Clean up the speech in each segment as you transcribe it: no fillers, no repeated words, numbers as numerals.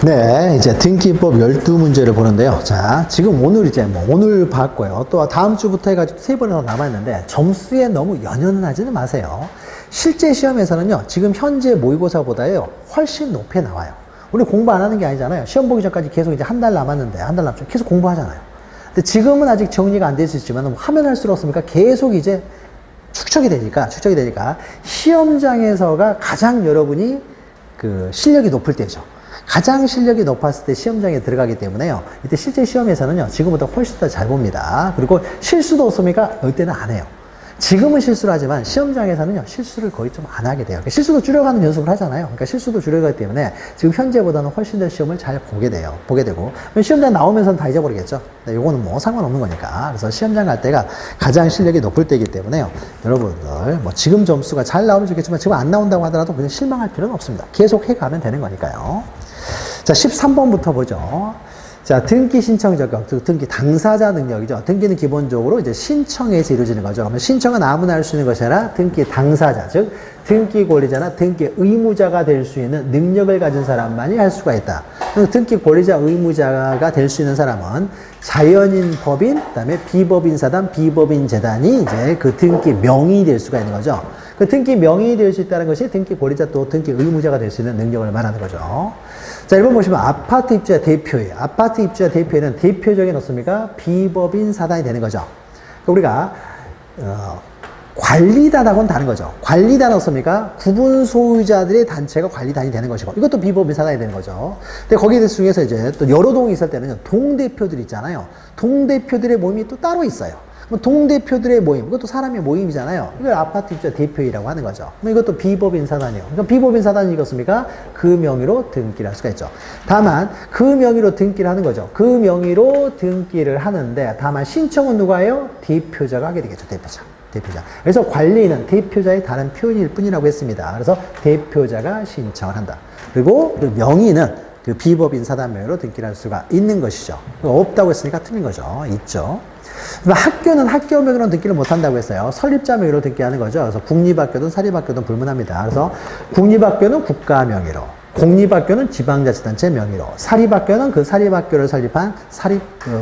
네, 이제 등기법 12문제를 보는데요. 자, 지금 오늘 이제 오늘 봤고요. 또 다음 주부터 해가지고 3번이 더 남았는데 점수에 너무 연연하지는 마세요. 실제 시험에서는요, 지금 현재 모의고사보다요, 훨씬 높게 나와요. 우리 공부 안 하는 게 아니잖아요. 시험 보기 전까지 계속 이제 한 달 남았는데, 한 달 남았죠. 계속 공부하잖아요. 근데 지금은 아직 정리가 안 될 수 있지만, 하면 할수록 없습니까? 계속 이제 축적이 되니까, 시험장에서가 가장 여러분이 그 실력이 높을 때죠. 가장 실력이 높았을 때 시험장에 들어가기 때문에요. 이때 실제 시험에서는요, 지금보다 훨씬 더 잘 봅니다. 그리고 실수도 없습니까? 이때는 안 해요. 지금은 실수를 하지만 시험장에서는요, 실수를 거의 좀 안 하게 돼요. 실수도 줄여가는 연습을 하잖아요. 그러니까 실수도 줄여가기 때문에 지금 현재보다는 훨씬 더 시험을 잘 보게 되고, 시험장 나오면서는 다 잊어버리겠죠. 네, 요거는 뭐 상관없는 거니까. 그래서 시험장 갈 때가 가장 실력이 높을 때이기 때문에요. 여러분들, 뭐 지금 점수가 잘 나오면 좋겠지만 지금 안 나온다고 하더라도 그냥 실망할 필요는 없습니다. 계속 해가면 되는 거니까요. 자, 13번부터 보죠. 자, 등기 신청 적용, 등기 당사자 능력이죠. 등기는 기본적으로 이제 신청에서 이루어지는 거죠. 그러면 신청은 아무나 할 수 있는 것이 아니라 등기 당사자, 즉 등기 권리자나 등기 의무자가 될 수 있는 능력을 가진 사람만이 할 수가 있다. 등기 권리자 의무자가 될 수 있는 사람은 자연인 법인, 그다음에 비법인 사단, 비법인 재단이 이제 그 등기 명의이 될 수가 있는 거죠. 그 등기 명의이 될 수 있다는 것이 등기 권리자 또 등기 의무자가 될 수 있는 능력을 말하는 거죠. 자, 1번 보시면 아파트 입주자 대표예요. 아파트 입주자 대표에는 대표적인 어떻습니까? 비법인 사단이 되는 거죠. 우리가 관리단하고는 다른 거죠. 관리단 어떻습니까? 구분 소유자들의 단체가 관리단이 되는 것이고, 이것도 비법인 사단이 되는 거죠. 근데 거기에 중에서 이제 또 여러 동이 있을 때는 동대표들 있잖아요. 동대표들의 모임이 또 따로 있어요. 동대표들의 모임, 이것도 사람의 모임이잖아요. 이걸 아파트 입주자 대표회라고 하는 거죠. 이것도 비법인 사단이에요. 그러니까 비법인 사단이 이것입니까? 그 명의로 등기를 할 수가 있죠. 다만 그 명의로 등기를 하는 거죠. 그 명의로 등기를 하는데 다만 신청은 누가 해요? 대표자가 하게 되겠죠. 대표자. 그래서 관리인은 대표자의 다른 표현일 뿐이라고 했습니다. 그래서 대표자가 신청을 한다. 그리고 그 명의는 그 비법인 사단 명의로 등기를 할 수가 있는 것이죠. 없다고 했으니까 틀린 거죠. 있죠. 학교는 학교 명의로 등기를 못한다고 했어요. 설립자 명의로 등기하는 거죠. 그래서 국립학교든 사립학교든 불문합니다. 그래서 국립학교는 국가 명의로, 공립학교는 지방자치단체 명의로, 사립학교는 그 사립학교를 설립한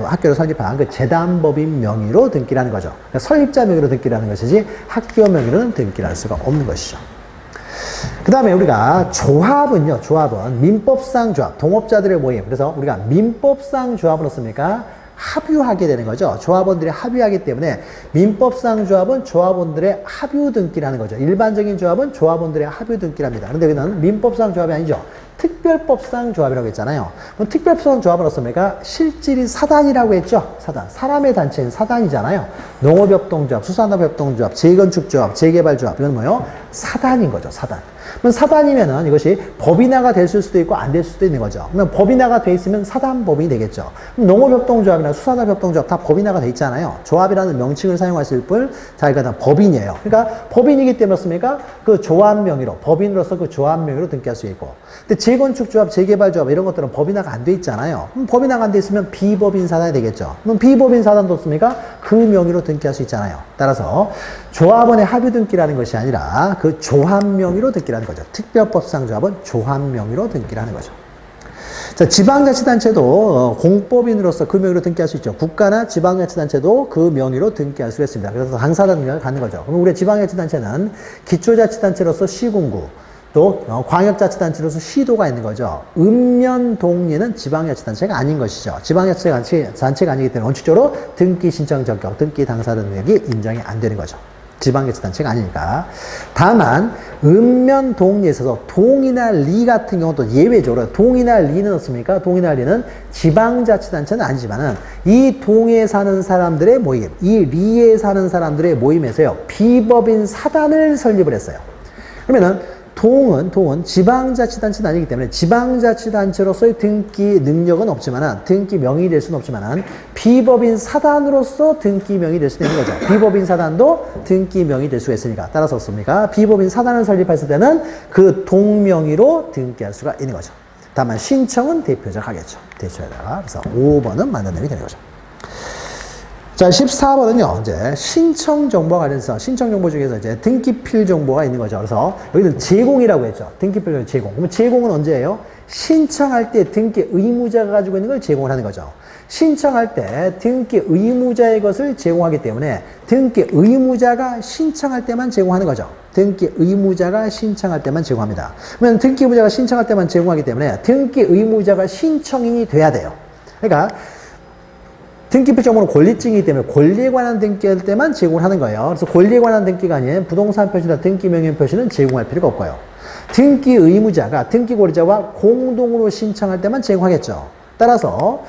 학교를 설립한 그 재단법인 명의로 등기를 하는 거죠. 그러니까 설립자 명의로 등기를 하는 것이지 학교 명의로는 등기를 할 수가 없는 것이죠. 그 다음에 우리가 조합은 민법상 조합, 동업자들의 모임. 그래서 우리가 민법상 조합은 어떻습니까? 합유하게 되는 거죠. 조합원들이 합유하기 때문에 민법상 조합은 조합원들의 합유 등기를 하는 거죠. 일반적인 조합은 조합원들의 합유 등기를 합니다. 그런데 여기는 민법상 조합이 아니죠. 특별법상 조합이라고 했잖아요. 그럼 특별법상 조합은 어떻습니까? 실질이 사단이라고 했죠. 사단. 사람의 단체인 사단이잖아요. 농업협동조합, 수산업협동조합, 재건축조합, 재개발조합. 이건 뭐예요? 사단인 거죠. 사단. 그럼 사단이면은 이것이 법인화가 됐을 수도 있고 안 될 수도 있는 거죠. 그러면 법인화가 돼 있으면 사단법인이 되겠죠. 그럼 농업협동조합이나 수산업협동조합 다 법인화가 돼 있잖아요. 조합이라는 명칭을 사용했을 뿐 자기가 다 법인이에요. 그러니까 법인이기 때문에 습니까? 그 조합 명의로, 법인으로서 그 조합 명의로 등기할 수 있고. 근데 재건축조합, 재개발조합 이런 것들은 법인화가 안 돼 있잖아요. 그럼 법인화가 안 돼 있으면 비법인 사단이 되겠죠. 그럼 비법인 사단도 없습니까? 그 명의로 등기할 수 있잖아요. 따라서 조합원의 합유 등기라는 것이 아니라 그 조합 명의로 등기라는 거죠. 특별법상 조합은 조합 명의로 등기를 하는 거죠. 자, 지방자치단체도 공법인으로서 그 명의로 등기할 수 있죠. 국가나 지방자치단체도 그 명의로 등기할 수 있습니다. 그래서 당사자 능력을 갖는 거죠. 그럼 우리 지방자치단체는 기초자치단체로서 시군구, 또 광역자치단체로서 시도가 있는 거죠. 읍면동리는 지방자치단체가 아닌 것이죠. 지방자치단체가 아니기 때문에 원칙적으로 등기 신청 적격, 등기 당사자 능력이 인정이 안 되는 거죠. 지방자치단체가 아니니까. 다만 읍면동리에 있어서 동이나 리 같은 경우도 예외적으로 동이나 리는 어떻습니까? 동이나 리는 지방자치단체는 아니지만은 이 동에 사는 사람들의 모임, 이 리에 사는 사람들의 모임에서요 비법인 사단을 설립을 했어요. 그러면은 동은 지방자치단체는 아니기 때문에 지방자치단체로서의 등기 능력은 없지만은 등기 명의이 될 수는 없지만은 비법인 사단으로서 등기 명의이 될 수 있는 거죠. 비법인 사단도 등기 명의이 될 수가 있으니까. 따라서 어떻습니까? 비법인 사단을 설립했을 때는 그 동명의로 등기할 수가 있는 거죠. 다만 신청은 대표자가 하겠죠. 대표자가. 그래서 5번은 맞는 내용이 되는 거죠. 자, 14번은요, 이제 신청 정보와 관련해서 신청 정보 중에서 이제 등기필 정보가 있는 거죠. 그래서 여기는 제공이라고 했죠. 등기필 제공. 그러면 제공은 언제예요? 신청할 때 등기 의무자가 가지고 있는 걸 제공을 하는 거죠. 신청할 때 등기 의무자의 것을 제공하기 때문에 등기 의무자가 신청할 때만 제공하는 거죠. 등기 의무자가 신청할 때만 제공합니다. 그러면 등기 의무자가 신청할 때만 제공하기 때문에 등기 의무자가 신청인이 돼야 돼요. 그러니까 등기필 정보는 권리증이기 때문에 권리에 관한 등기할 때만 제공을 하는 거예요. 그래서 권리에 관한 등기가 아닌 부동산 표시나 등기 명령 표시는 제공할 필요가 없고요. 등기 의무자가 등기 권리자와 공동으로 신청할 때만 제공하겠죠. 따라서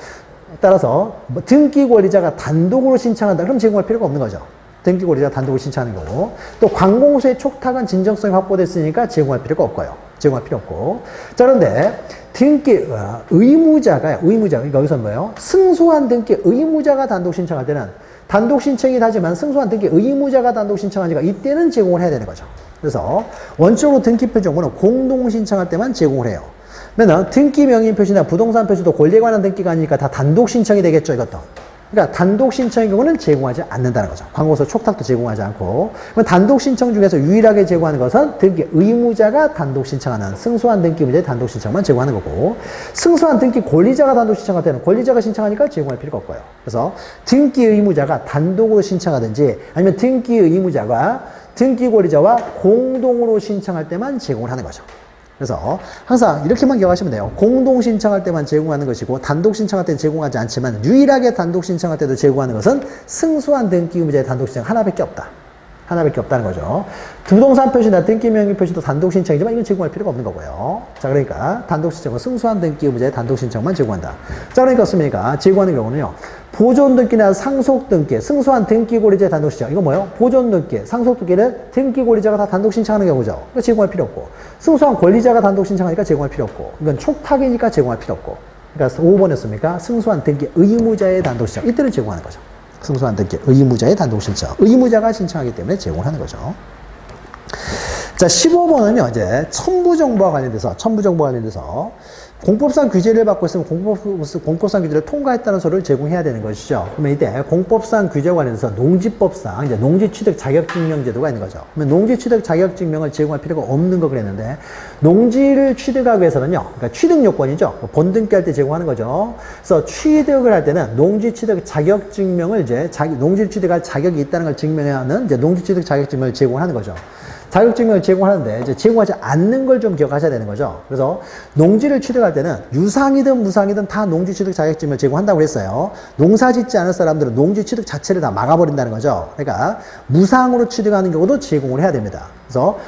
뭐 등기 권리자가 단독으로 신청한다. 그럼 제공할 필요가 없는 거죠. 등기 권리자가 단독으로 신청하는 거고, 또 관공서의 촉탁은 진정성이 확보됐으니까 제공할 필요가 없고요. 제공할 필요 없고. 자, 그런데 등기 의무자가 그러니까 여기서 뭐예요? 승소한 등기 의무자가 단독 신청할 때는 단독 신청이긴 하지만 승소한 등기 의무자가 단독 신청하니까 이때는 제공을 해야 되는 거죠. 그래서 원칙으로 등기필 정보는 공동 신청할 때만 제공을 해요. 그러면 등기 명의 표시나 부동산 표시도 권리에 관한 등기가 아니니까 다 단독 신청이 되겠죠, 이것도. 그러니까 단독 신청의 경우는 제공하지 않는다는 거죠. 관공서 촉탁도 제공하지 않고. 그럼 단독 신청 중에서 유일하게 제공하는 것은 등기 의무자가 단독 신청하는 승소한 등기 의무자의 단독 신청만 제공하는 거고, 승소한 등기 권리자가 단독 신청할 때는 권리자가 신청하니까 제공할 필요가 없고요. 그래서 등기 의무자가 단독으로 신청하든지 아니면 등기 의무자가 등기 권리자와 공동으로 신청할 때만 제공을 하는 거죠. 그래서 항상 이렇게만 기억하시면 돼요. 공동 신청할 때만 제공하는 것이고 단독 신청할 때는 제공하지 않지만 유일하게 단독 신청할 때도 제공하는 것은 승소한 등기 의무자의 단독 신청 하나밖에 없다. 하나밖에 없다는 거죠. 부동산 표시나 등기 명의 표시도 단독 신청이지만 이건 제공할 필요가 없는 거고요. 자, 그러니까 단독 신청은 승소한 등기 의무자의 단독 신청만 제공한다. 자, 그러니까 어떻습니까? 제공하는 경우는요. 보존 등기나 상속 등기, 승소한 등기 권리자의 단독 신청. 이건 뭐예요? 보존 등기, 상속 등기는 등기 권리자가 다 단독 신청하는 경우죠. 그러니까 제공할 필요 없고. 승소한 권리자가 단독 신청하니까 제공할 필요 없고. 이건 촉탁이니까 제공할 필요 없고. 그러니까 5번이었습니까? 승소한 등기 의무자의 단독 신청. 이때는 제공하는 거죠. 승소한 등기 의무자의 단독 신청. 의무자가 신청하기 때문에 제공하는 거죠. 자, 15번은요, 이제 첨부정보와 관련돼서 공법상 규제를 받고 있으면 공법상 규제를 통과했다는 서류를 제공해야 되는 것이죠. 그러면 이때 공법상 규제와 관련해서 농지법상 이제 농지취득 자격증명 제도가 있는 거죠. 그러면 농지취득 자격증명을 제공할 필요가 없는 거 그랬는데, 농지를 취득하기 위해서는요, 그러니까 취득 요건이죠. 본등기할 때 제공하는 거죠. 그래서 취득을 할 때는 농지취득 자격증명을 농지를 취득할 자격이 있다는 걸 증명해야 하는 이제 농지취득 자격증명을 제공하는 거죠. 자격증명을 제공하는데 이제 제공하지 않는 걸 좀 기억하셔야 되는 거죠. 그래서 농지를 취득할 때는 유상이든 무상이든 다 농지 취득 자격증명을 제공한다고 했어요. 농사 짓지 않을 사람들은 농지 취득 자체를 다 막아버린다는 거죠. 그러니까 무상으로 취득하는 경우도 제공을 해야 됩니다. 그래서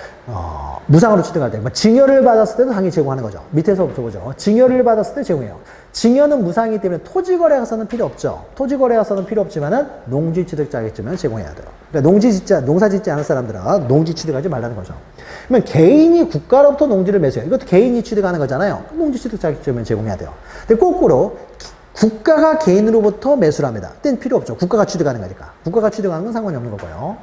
무상으로 취득할 때 증여를 받았을 때도 당연히 제공하는 거죠. 밑에서부터 보죠. 증여를 받았을 때 제공해요. 증여는 무상이기 때문에 토지거래가서는 필요 없죠. 토지거래가서는 필요 없지만은 농지취득 자격증명을 제공해야 돼요. 그러니까 농사 짓지 않을 사람들은 농지 취득하지 말라는 거죠. 그러면 개인이 국가로부터 농지를 매수해요. 이것도 개인이 취득하는 거잖아요. 농지취득 자격증명을 제공해야 돼요. 근데 거꾸로 국가가 개인으로부터 매수를 합니다. 그때는 필요 없죠. 국가가 취득하는 거니까. 국가가 취득하는 건 상관이 없는 거고요.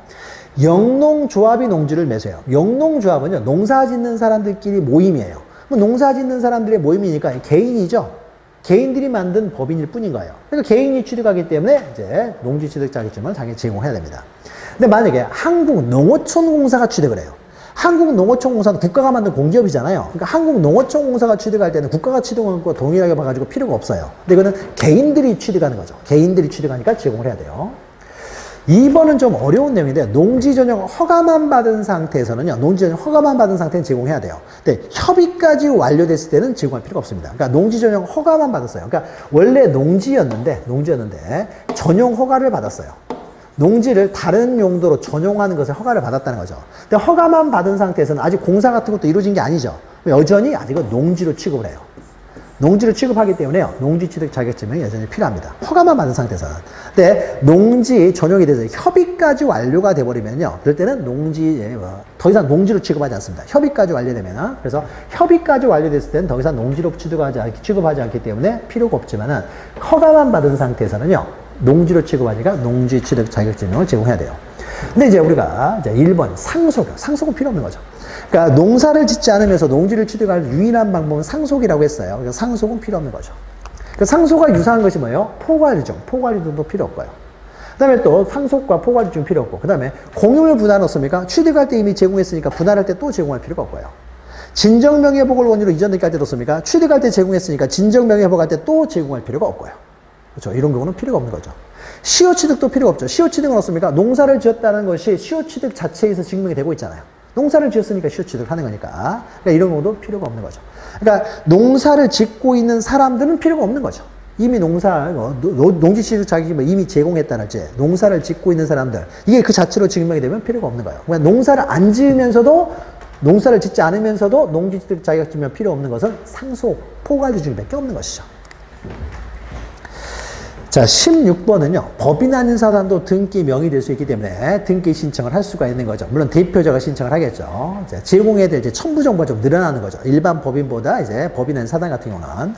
영농조합이 농지를 매수해요. 영농조합은요, 농사 짓는 사람들끼리 모임이에요. 농사 짓는 사람들의 모임이니까 개인이죠. 개인들이 만든 법인일 뿐인 거예요. 그러니까 개인이 취득하기 때문에 이제 농지취득 자격증명을 당연히 제공해야 됩니다. 근데 만약에 한국농어촌공사가 취득을 해요. 한국농어촌공사는 국가가 만든 공기업이잖아요. 그러니까 한국농어촌공사가 취득할 때는 국가가 취득한 것과 동일하게 봐가지고 필요가 없어요. 근데 이거는 개인들이 취득하는 거죠. 개인들이 취득하니까 제공을 해야 돼요. 2번은 좀 어려운 내용인데, 농지 전용 허가만 받은 상태에서는요, 농지 전용 허가만 받은 상태는 제공해야 돼요. 근데 협의까지 완료됐을 때는 제공할 필요가 없습니다. 그러니까 농지 전용 허가만 받았어요. 그러니까 원래 농지였는데 전용 허가를 받았어요. 농지를 다른 용도로 전용하는 것에 허가를 받았다는 거죠. 근데 허가만 받은 상태에서는 아직 공사 같은 것도 이루어진 게 아니죠. 여전히 아직은 농지로 취급을 해요. 농지를 취급하기 때문에요, 농지 취득 자격증명이 여전히 필요합니다. 허가만 받은 상태에서는. 근데 농지 전용이 돼서 협의까지 완료가 돼버리면요, 그럴 때는 더 이상 농지로 취급하지 않습니다. 협의까지 완료되면. 그래서 협의까지 완료됐을 때는 더 이상 농지로 취급하지 않기 때문에 필요가 없지만은, 허가만 받은 상태에서는요, 농지로 취급하니까 농지 취득 자격증명을 제공해야 돼요. 근데 이제 우리가 이제 1번 상속은 필요 없는 거죠. 그러니까 농사를 짓지 않으면서 농지를 취득할 유일한 방법은 상속이라고 했어요. 그래서 상속은 필요 없는 거죠. 그 상속과 유사한 것이 뭐예요? 포괄이죠. 포괄이도 필요 없고요. 다음에 또 상속과 포괄 중 필요 없고, 그 다음에 공유물 분할 없습니까? 취득할 때 이미 제공했으니까 분할할 때 또 제공할 필요가 없고요. 진정명예회복을 원유로 이전 등기할 때도 없습니까? 취득할 때 제공했으니까 진정명예회복할 때 또 제공할 필요가 없고요. 그렇죠? 이런 경우는 필요가 없는 거죠. 시효취득도 필요가 없죠. 시효취득은 없습니까? 농사를 지었다는 것이 시효취득 자체에서 증명이 되고 있잖아요. 농사를 지었으니까 시효취득을 하는 거니까. 그러니까 이런 경우도 필요가 없는 거죠. 그러니까 농사를 짓고 있는 사람들은 필요가 없는 거죠. 이미 농지취득 자격이 이미 제공했다랄지, 농사를 짓고 있는 사람들, 이게 그 자체로 증명이 되면 필요가 없는 거예요. 그러니까 농사를 안 지으면서도, 농사를 짓지 않으면서도 농지취득 자격 증명 필요 없는 것은 상속, 포괄주 중밖에 없는 것이죠. 자, 16번은요, 법인 아닌 사람도 등기 명의될 수 있기 때문에 등기 신청을 할 수가 있는 거죠. 물론 대표자가 신청을 하겠죠. 제공해야 될 첨부 정보가 좀 늘어나는 거죠. 일반 법인보다 이제 법인 아닌 사람 같은 경우는.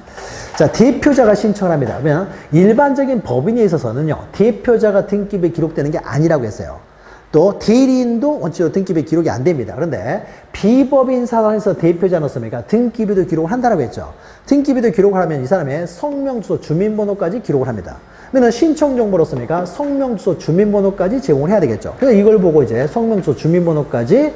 자, 대표자가 신청을 합니다. 그러면 일반적인 법인에 있어서는요, 대표자가 등기부에 기록되는 게 아니라고 했어요. 또 대리인도 원칙으로 등기부에 기록이 안 됩니다. 그런데 비법인 사단에서 대표자 넣었습니까? 등기부도 기록을 한다고 했죠. 등기부도 기록을 하면 이 사람의 성명, 주소, 주민번호까지 기록을 합니다. 그러면 신청 정보로 씁니까? 성명, 주소, 주민번호까지 제공을 해야 되겠죠. 그래서 이걸 보고 이제 성명, 주소, 주민번호까지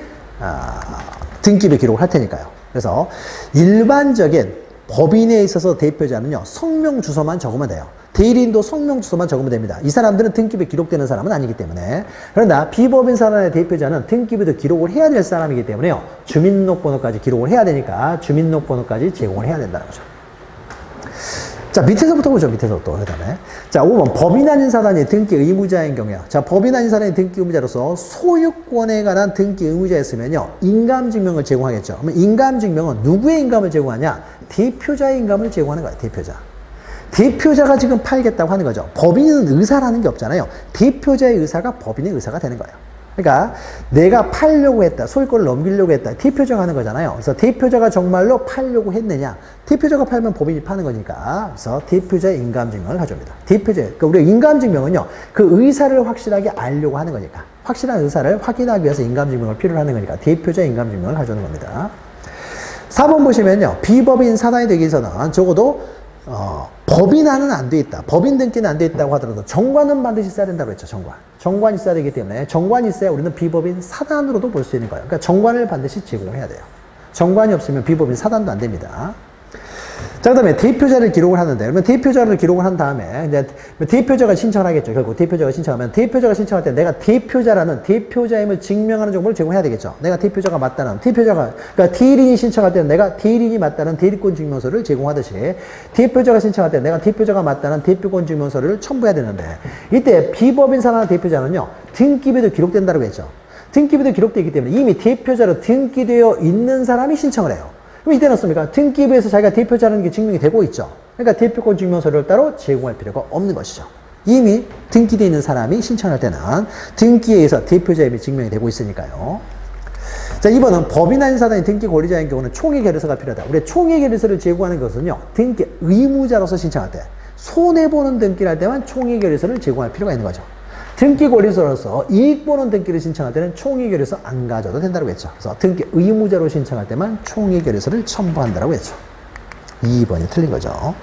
등기부에 기록을 할 테니까요. 그래서 일반적인 법인에 있어서 대표자는요, 성명, 주소만 적으면 돼요. 대리인도 성명, 주소만 적으면 됩니다. 이 사람들은 등기부에 기록되는 사람은 아니기 때문에. 그러나 비법인 사단의 대표자는 등기부에도 기록을 해야 될 사람이기 때문에요, 주민등록번호까지 기록을 해야 되니까 주민등록번호까지 제공을 해야 된다는 거죠. 자, 밑에서부터 보죠. 밑에서부터. 그 다음에. 자, 5번. 법인 아닌 사단이 등기 의무자인 경우요. 자, 법인 아닌 사단이 등기 의무자로서 소유권에 관한 등기 의무자였으면요, 인감증명을 제공하겠죠. 그러면 인감증명은 누구의 인감을 제공하냐? 대표자의 인감을 제공하는 거예요. 대표자. 대표자가 지금 팔겠다고 하는 거죠. 법인은 의사라는 게 없잖아요. 대표자의 의사가 법인의 의사가 되는 거예요. 그러니까 내가 팔려고 했다, 소유권을 넘기려고 했다, 대표자가 하는 거잖아요. 그래서 대표자가 정말로 팔려고 했느냐, 대표자가 팔면 법인이 파는 거니까. 그래서 대표자의 인감증명을 가져옵니다. 그러니까 우리가 인감증명은요, 그 의사를 확실하게 알려고 하는 거니까, 확실한 의사를 확인하기 위해서 인감증명을 필요로 하는 거니까 대표자의 인감증명을 가져오는 겁니다. 4번 보시면요, 비법인 사단이 되기 위해서는 적어도 법인화는 안 돼 있다, 법인 등기는 안 돼 있다고 하더라도 정관은 반드시 있어야 된다고 했죠. 정관이 있어야 되기 때문에 정관이 있어야 우리는 비법인 사단으로도 볼 수 있는 거예요. 그러니까 정관을 반드시 제공해야 돼요. 정관이 없으면 비법인 사단도 안 됩니다. 자, 그 다음에 대표자를 기록을 하는데, 그러면 대표자를 기록을 한 다음에 이제 대표자가 신청을 하겠죠. 결국 대표자가 신청하면, 대표자가 신청할 때 내가 대표자라는, 대표자임을 증명하는 정보를 제공해야 되겠죠. 내가 대표자가 맞다는, 그러니까 대리인이 신청할 때는 내가 대리인이 맞다는 대리권 증명서를 제공하듯이, 대표자가 신청할 때 내가 대표자가 맞다는 대표권 증명서를 첨부해야 되는데, 이때 비법인 사단 대표자는요, 등기부에도 기록된다고 했죠. 등기부에도 기록되기 때문에 이미 대표자로 등기되어 있는 사람이 신청을 해요. 그럼 이때는 어떻습니까? 등기부에서 자기가 대표자라는 게 증명이 되고 있죠. 그러니까 대표권 증명서를 따로 제공할 필요가 없는 것이죠. 이미 등기되어 있는 사람이 신청할 때는 등기에 의해서 대표자임이 증명이 되고 있으니까요. 자, 2번은 법인 아닌 사단이 등기 권리자인 경우는 총회 결의서가 필요하다. 우리 총회 결의서를 제공하는 것은요, 등기 의무자로서 신청할 때, 손해보는 등기를 할 때만 총회 결의서를 제공할 필요가 있는 거죠. 등기 권리서로서 이익보는 등기를 신청할 때는 총회 결의서 안 가져도 된다고 했죠. 그래서 등기 의무자로 신청할 때만 총회 결의서를 첨부한다고 했죠. 2번이 틀린 거죠.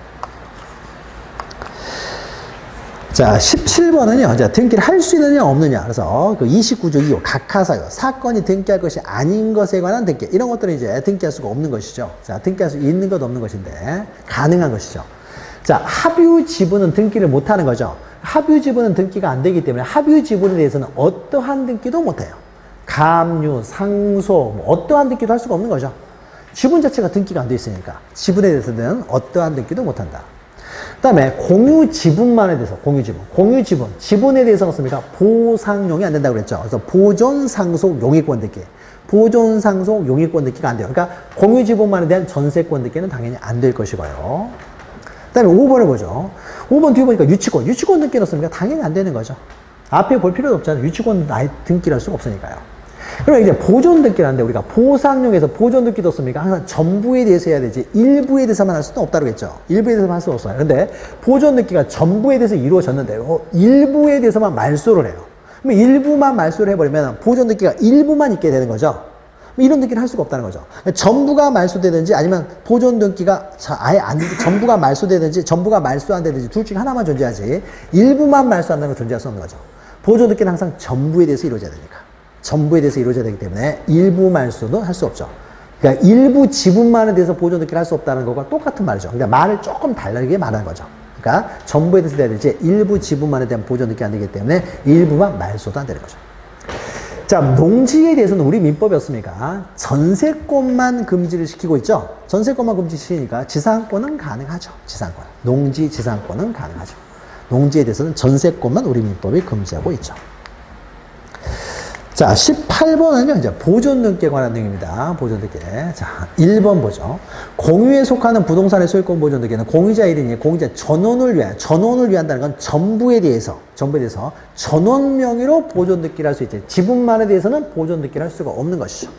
자, 17번은요, 자, 등기를 할 수 있느냐, 없느냐. 그래서 그 29조 2호, 각하사유, 사건이 등기할 것이 아닌 것에 관한 등기. 이런 것들은 이제 등기할 수가 없는 것이죠. 자, 등기할 수 있는 것, 없는 것인데, 가능한 것이죠. 자, 합유 지분은 등기를 못 하는 거죠. 합유 지분은 등기가 안 되기 때문에 합유 지분에 대해서는 어떠한 등기도 못 해요. 감유, 상속, 뭐 어떠한 등기도 할 수가 없는 거죠. 지분 자체가 등기가 안 돼 있으니까 지분에 대해서는 어떠한 등기도 못 한다. 그 다음에 공유 지분만에 대해서, 공유 지분, 지분에 대해서는 어떻습니까? 보상용이 안 된다고 그랬죠. 그래서 보존, 상속, 용의권 등기. 보존, 상속, 용의권 등기가 안 돼요. 그러니까 공유 지분만에 대한 전세권 등기는 당연히 안 될 것이고요. 그 다음에 5번을 보죠. 5번 뒤에 보니까 유치권 등기 넣습니까? 당연히 안 되는 거죠. 앞에 볼 필요도 없잖아요. 유치권 등기를 할 수가 없으니까요. 그러면 이제 보존 등기를 하는데, 우리가 보상용에서 보존 등기 넣습니까? 항상 전부에 대해서 해야 되지 일부에 대해서만 할 수는 없다고 했죠. 일부에 대해서만 할 수 없어요. 근데 보존 등기가 전부에 대해서 이루어졌는데 일부에 대해서만 말소를 해요. 그럼 일부만 말소를 해버리면 보존 등기가 일부만 있게 되는 거죠. 이런 등기를 할 수가 없다는 거죠. 전부가 말소되든지 아니면 보존 등기가 아예 전부가 말소되든지 전부가 말소 안 되든지 둘 중에 하나만 존재하지 일부만 말소한다는 건 존재할 수 없는 거죠. 보존 등기는 항상 전부에 대해서 이루어져야 되니까. 전부에 대해서 이루어져야 되기 때문에 일부 말소는 할 수 없죠. 그러니까 일부 지분만에 대해서 보존 등기를 할 수 없다는 것과 똑같은 말이죠. 그러니까 말을 조금 다르게 말하는 거죠. 그러니까 전부에 대해서 돼야 되지 일부 지분만에 대한 보존 등기 안 되기 때문에 일부만 말소도 안 되는 거죠. 자, 농지에 대해서는 우리 민법이었습니까? 전세권만 금지를 시키고 있죠. 전세권만 금지시키니까 지상권은 가능하죠. 지상권. 농지 지상권은 가능하죠. 농지에 대해서는 전세권만 우리 민법이 금지하고 있죠. 자, 18번은요, 이제 보존 등기에 관한 내용입니다. 보존 등기. 자, 1번 보죠. 공유에 속하는 부동산의 소유권 보존 등기는 공유자 1인이 공유자 전원을 위한다는 건 전부에 대해서 전원 명의로 보존 등기를 할 수 있지. 지분만에 대해서는 보존 등기를 할 수가 없는 것이죠.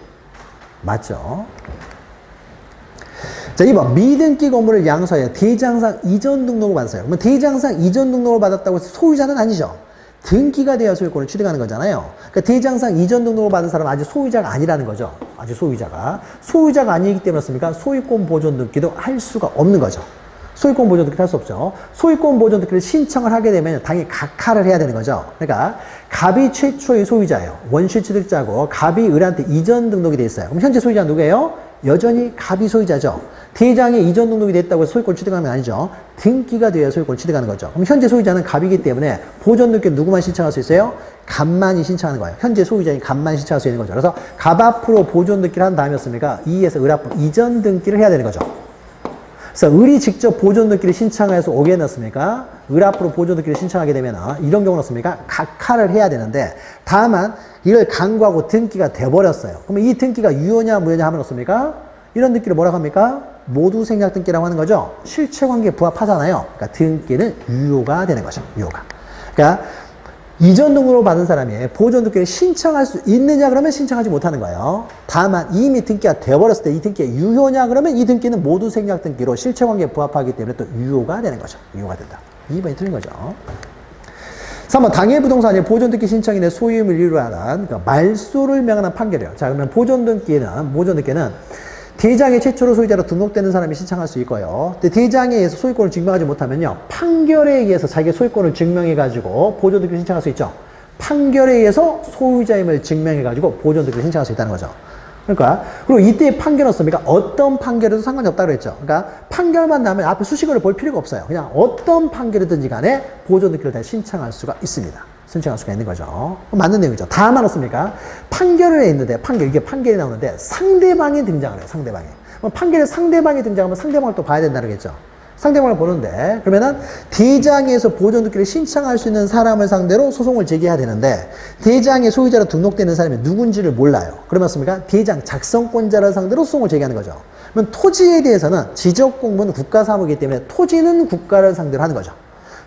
맞죠? 자, 2번. 미등기 건물을 양수하여 대장상 이전 등록을 받았어요. 그러면 대장상 이전 등록을 받았다고 해서 소유자는 아니죠. 등기가 되어 소유권을 취득하는 거잖아요. 그러니까 대장상 이전 등록을 받은 사람은 아직 소유자가 아니라는 거죠. 아직 소유자가 아니기 때문에 그렇습니까? 소유권 보존 등기도 할 수가 없는 거죠. 소유권 보존 등기를 할 수 없죠. 소유권 보존 등기를 신청을 하게 되면 당연히 각하를 해야 되는 거죠. 그러니까 갑이 최초의 소유자예요. 원시 취득자고 갑이 을한테 이전 등록이 돼 있어요. 그럼 현재 소유자는 누구예요? 여전히 갑이 소유자죠. 대장에 이전 등록이 됐다고 해서 소유권을 취득하는 건 아니죠. 등기가 되어야 소유권을 취득하는 거죠. 그럼 현재 소유자는 갑이기 때문에 보존 등기를 누구만 신청할 수 있어요? 갑만이 신청하는 거예요. 현재 소유자인 갑만 신청할 수 있는 거죠. 그래서 갑 앞으로 보존 등기를 한 다음이었습니까? 이에서 을 앞으로 이전 등기를 해야 되는 거죠. 그래서 을이 직접 보존 등기를 신청해서 오게 넣습니까? 을 앞으로 보존 등기를 신청하게 되면 이런 경우 넣습니까? 각하를 해야 되는데 다만 이걸 강구하고 등기가 돼버렸어요. 그러면 이 등기가 유효냐 무효냐 하면 어떻습니까? 이런 등기를 뭐라고 합니까? 모두 생략 등기라고 하는 거죠. 실체관계에 부합하잖아요. 그러니까 등기는 유효가 되는 거죠. 유효가. 그러니까 이전 등록을 받은 사람이 보존 등기를 신청할 수 있느냐 그러면 신청하지 못하는 거예요. 다만 이미 등기가 돼버렸을 때 이 등기가 유효냐 그러면 이 등기는 모두 생략 등기로 실체관계에 부합하기 때문에 또 유효가 되는 거죠. 유효가 된다. 2번이 틀린 거죠. 3번 당해 부동산이 보존 등기 신청인의 소유임을 이유로 하는 그러니까 말소를 명하는 판결이에요. 자, 그러면 보존 등기는 대장의 최초로 소유자로 등록되는 사람이 신청할 수 있고요. 근데 대장에 의해서 소유권을 증명하지 못하면요. 판결에 의해서 자기의 소유권을 증명해가지고 보존 등기를 신청할 수 있죠. 판결에 의해서 소유자임을 증명해가지고 보존 등기를 신청할 수 있다는 거죠. 그러니까 그리고 이때 판결은 어떻습니까? 어떤 판결에도 상관이 없다고 그랬죠. 그러니까 판결만 나면 앞에 수식어를 볼 필요가 없어요. 그냥 어떤 판결이든지 간에 보존 등기를 다 신청할 수가 있습니다. 신청할 수가 있는 거죠. 맞는 내용이죠. 다만 어떻습니까? 판결에 있는데 이게 판결이 나오는데 상대방이 등장을 해요. 상대방이. 판결에 상대방이 등장하면 상대방을 또 봐야 된다는 거겠죠. 상대방을 보는데 그러면은 대장에서 보존 등기를 신청할 수 있는 사람을 상대로 소송을 제기해야 되는데 대장의 소유자로 등록되는 사람이 누군지를 몰라요. 그러면 어떻습니까? 대장 작성권자를 상대로 소송을 제기하는 거죠. 그러면 토지에 대해서는 지적공무는 국가사무이기 때문에 토지는 국가를 상대로 하는 거죠.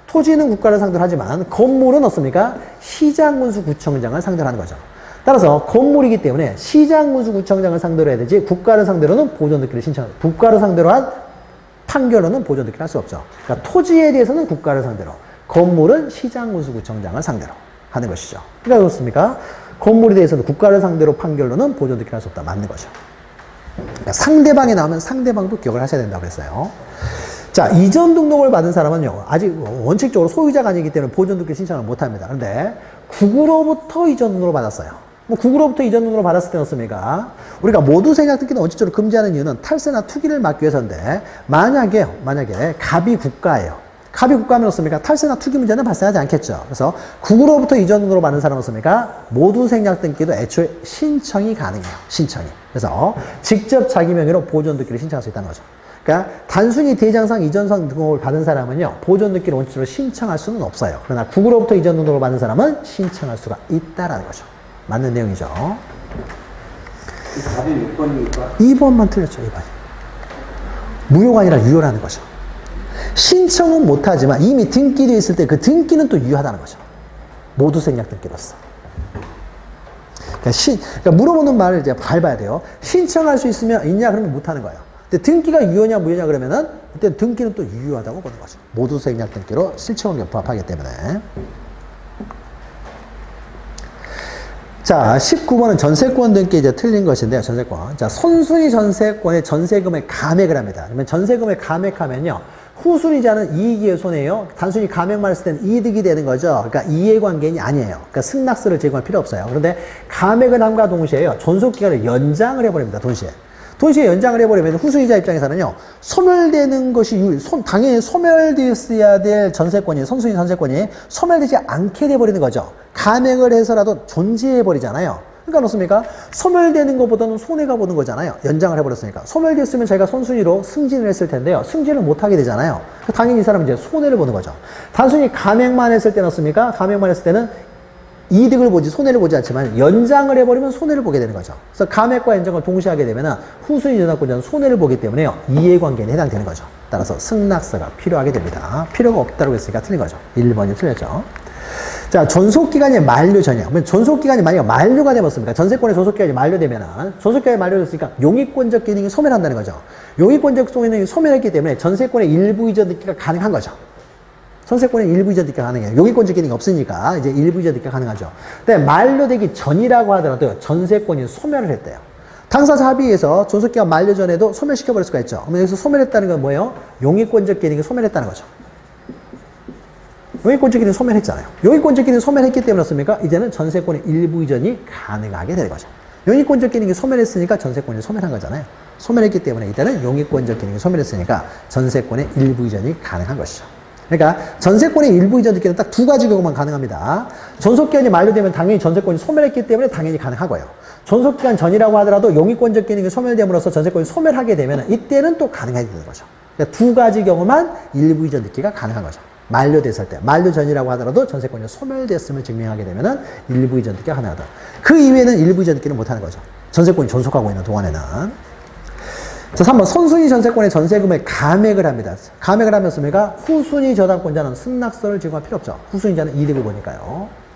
토지는 국가를 상대로 하지만 건물은 어떻습니까? 시장군수구청장을 상대로 하는 거죠. 따라서 건물이기 때문에 시장군수구청장을 상대로 해야 되지 국가를 상대로는 보존 등기를 국가를 상대로 한 판결로는 보존 등기를 할 수 없죠. 그러니까 토지에 대해서는 국가를 상대로, 건물은 시장군수구청장을 상대로 하는 것이죠. 그러니까 그렇습니까? 건물에 대해서는 국가를 상대로 판결로는 보존 등기를 할 수 없다. 맞는 거죠. 그러니까 상대방이 나오면 상대방도 기억을 하셔야 된다고 그랬어요. 자, 이전 등록을 받은 사람은요, 아직 원칙적으로 소유자가 아니기 때문에 보존 등기 신청을 못 합니다. 그런데 국으로부터 이전 등록을 받았어요. 국으로부터 이전 등록을 받았을 때는 어떻습니까? 우리가 모두 생략 등기는 원칙적으로 금지하는 이유는 탈세나 투기를 막기 위해서인데, 만약에 갑이 국가예요. 갑이 국가면 어떻습니까? 탈세나 투기 문제는 발생하지 않겠죠. 그래서 국으로부터 이전 등록을 받는 사람은 어떻습니까? 모두 생략 등기도 애초에 신청이 가능해요. 신청이. 그래서 직접 자기 명의로 보존 등기를 신청할 수 있다는 거죠. 그러니까 단순히 대장상 이전상 등록을 받은 사람은요, 보존 등기를 원칙적으로 신청할 수는 없어요. 그러나 국으로부터 이전 등록을 받은 사람은 신청할 수가 있다라는 거죠. 맞는 내용이죠. 답이 몇 번입니까? 2번만 틀렸죠. 2번. 무효가 아니라 유효라는 거죠. 신청은 못하지만 이미 등기되어 있을 때 그 등기는 또 유효하다는 거죠. 모두 생략 등기로서. 그러니까 물어보는 말을 이제 밟아야 돼요. 신청할 수 있냐 그러면 못하는 거예요. 근데 등기가 유효냐 무효냐 그러면은 그때 등기는 또 유효하다고 보는 거죠. 모두 생략 등기로 실체관계에 부합하기 때문에. 자, 19번은 전세권 등기 이제 틀린 것인데요. 전세권. 자, 선순위 전세권의 전세금을 감액을 합니다. 그러면 전세금을 감액하면요. 후순위자는 이익이에요, 손해예요? 단순히 감액만 했을 때는 이득이 되는 거죠. 그러니까 이해관계인이 아니에요. 그러니까 승낙서를 제공할 필요 없어요. 그런데 감액을 함과 동시에요. 존속기간을 연장을 해버립니다. 동시에 연장을 해버리면 후순위자 입장에서는요, 소멸되는 것이 당연히 소멸되었어야 될 전세권이, 선순위 전세권이 소멸되지 않게 돼버리는 거죠. 감액을 해서라도 존재해버리잖아요. 그러니까 어떻습니까? 소멸되는 것보다는 손해가 보는 거잖아요. 연장을 해버렸으니까. 소멸됐으면 자기가 선순위로 승진을 했을 텐데요. 승진을 못하게 되잖아요. 당연히 이 사람은 이제 손해를 보는 거죠. 단순히 감액만 했을 때는 어떻습니까? 감액만 했을 때는 이득을 보지 손해를 보지 않지만 연장을 해버리면 손해를 보게 되는 거죠. 그래서 감액과 연장을 동시에 하게 되면 후순위 저당권자는 손해를 보기 때문에요. 이해관계에 해당되는 거죠. 따라서 승낙서가 필요하게 됩니다. 필요가 없다고 했으니까 틀린 거죠. 1번이 틀렸죠. 자, 존속기간이 만료 전이야. 그러면 존속기간이 만약 만료가 되었습니까? 전세권의 존속기간이 만료되면은, 존속기간이 만료됐으니까 용익권적 기능이 소멸한다는 거죠. 용익권적 기능이 소멸했기 때문에 전세권의 일부 이전 듣기가 가능한 거죠. 전세권의 일부 이전 듣기가 가능해요. 용익권적 기능이 없으니까 이제 일부 이전 듣기가 가능하죠. 근데 만료되기 전이라고 하더라도 전세권이 소멸을 했대요. 당사자 합의에서 존속기간 만료 전에도 소멸시켜버릴 수가 있죠. 그러면 여기서 소멸했다는 건 뭐예요? 용익권적 기능이 소멸했다는 거죠. 용익권적 기능이 소멸했잖아요. 용익권적 기능이 소멸했기 때문에 어떻습니까? 이제는 전세권의 일부 이전이 가능하게 되는 거죠. 용익권적 기능이 소멸했으니까 전세권이 소멸한 거잖아요. 소멸했기 때문에 이때는 용익권적 기능이 소멸했으니까 전세권의 일부 이전이 가능한 것이죠. 그러니까 전세권의 일부 이전 듣기는 딱 두 가지 경우만 가능합니다. 존속기간이 만료되면 당연히 전세권이 소멸했기 때문에 당연히 가능하고요. 존속기간 전이라고 하더라도 용익권적 기능이 소멸됨으로써 전세권이 소멸하게 되면 이때는 또 가능하게 되는 거죠. 그러니까 두 가지 경우만 일부 이전 듣기가 가능한 거죠. 만료됐을 때, 만료 전이라고 하더라도 전세권이 소멸됐음을 증명하게 되면 일부 이전 듣기가 가능하다. 그 이외에는 일부 이전 듣기는 못하는 거죠. 전세권이 존속하고 있는 동안에는. 자, 3번 선순위 전세권의 전세금을 감액을 합니다. 감액을 하면 습니까? 후순위 저당권자는 승낙서를 제공할 필요 없죠. 후순위자는 이득을 보니까요.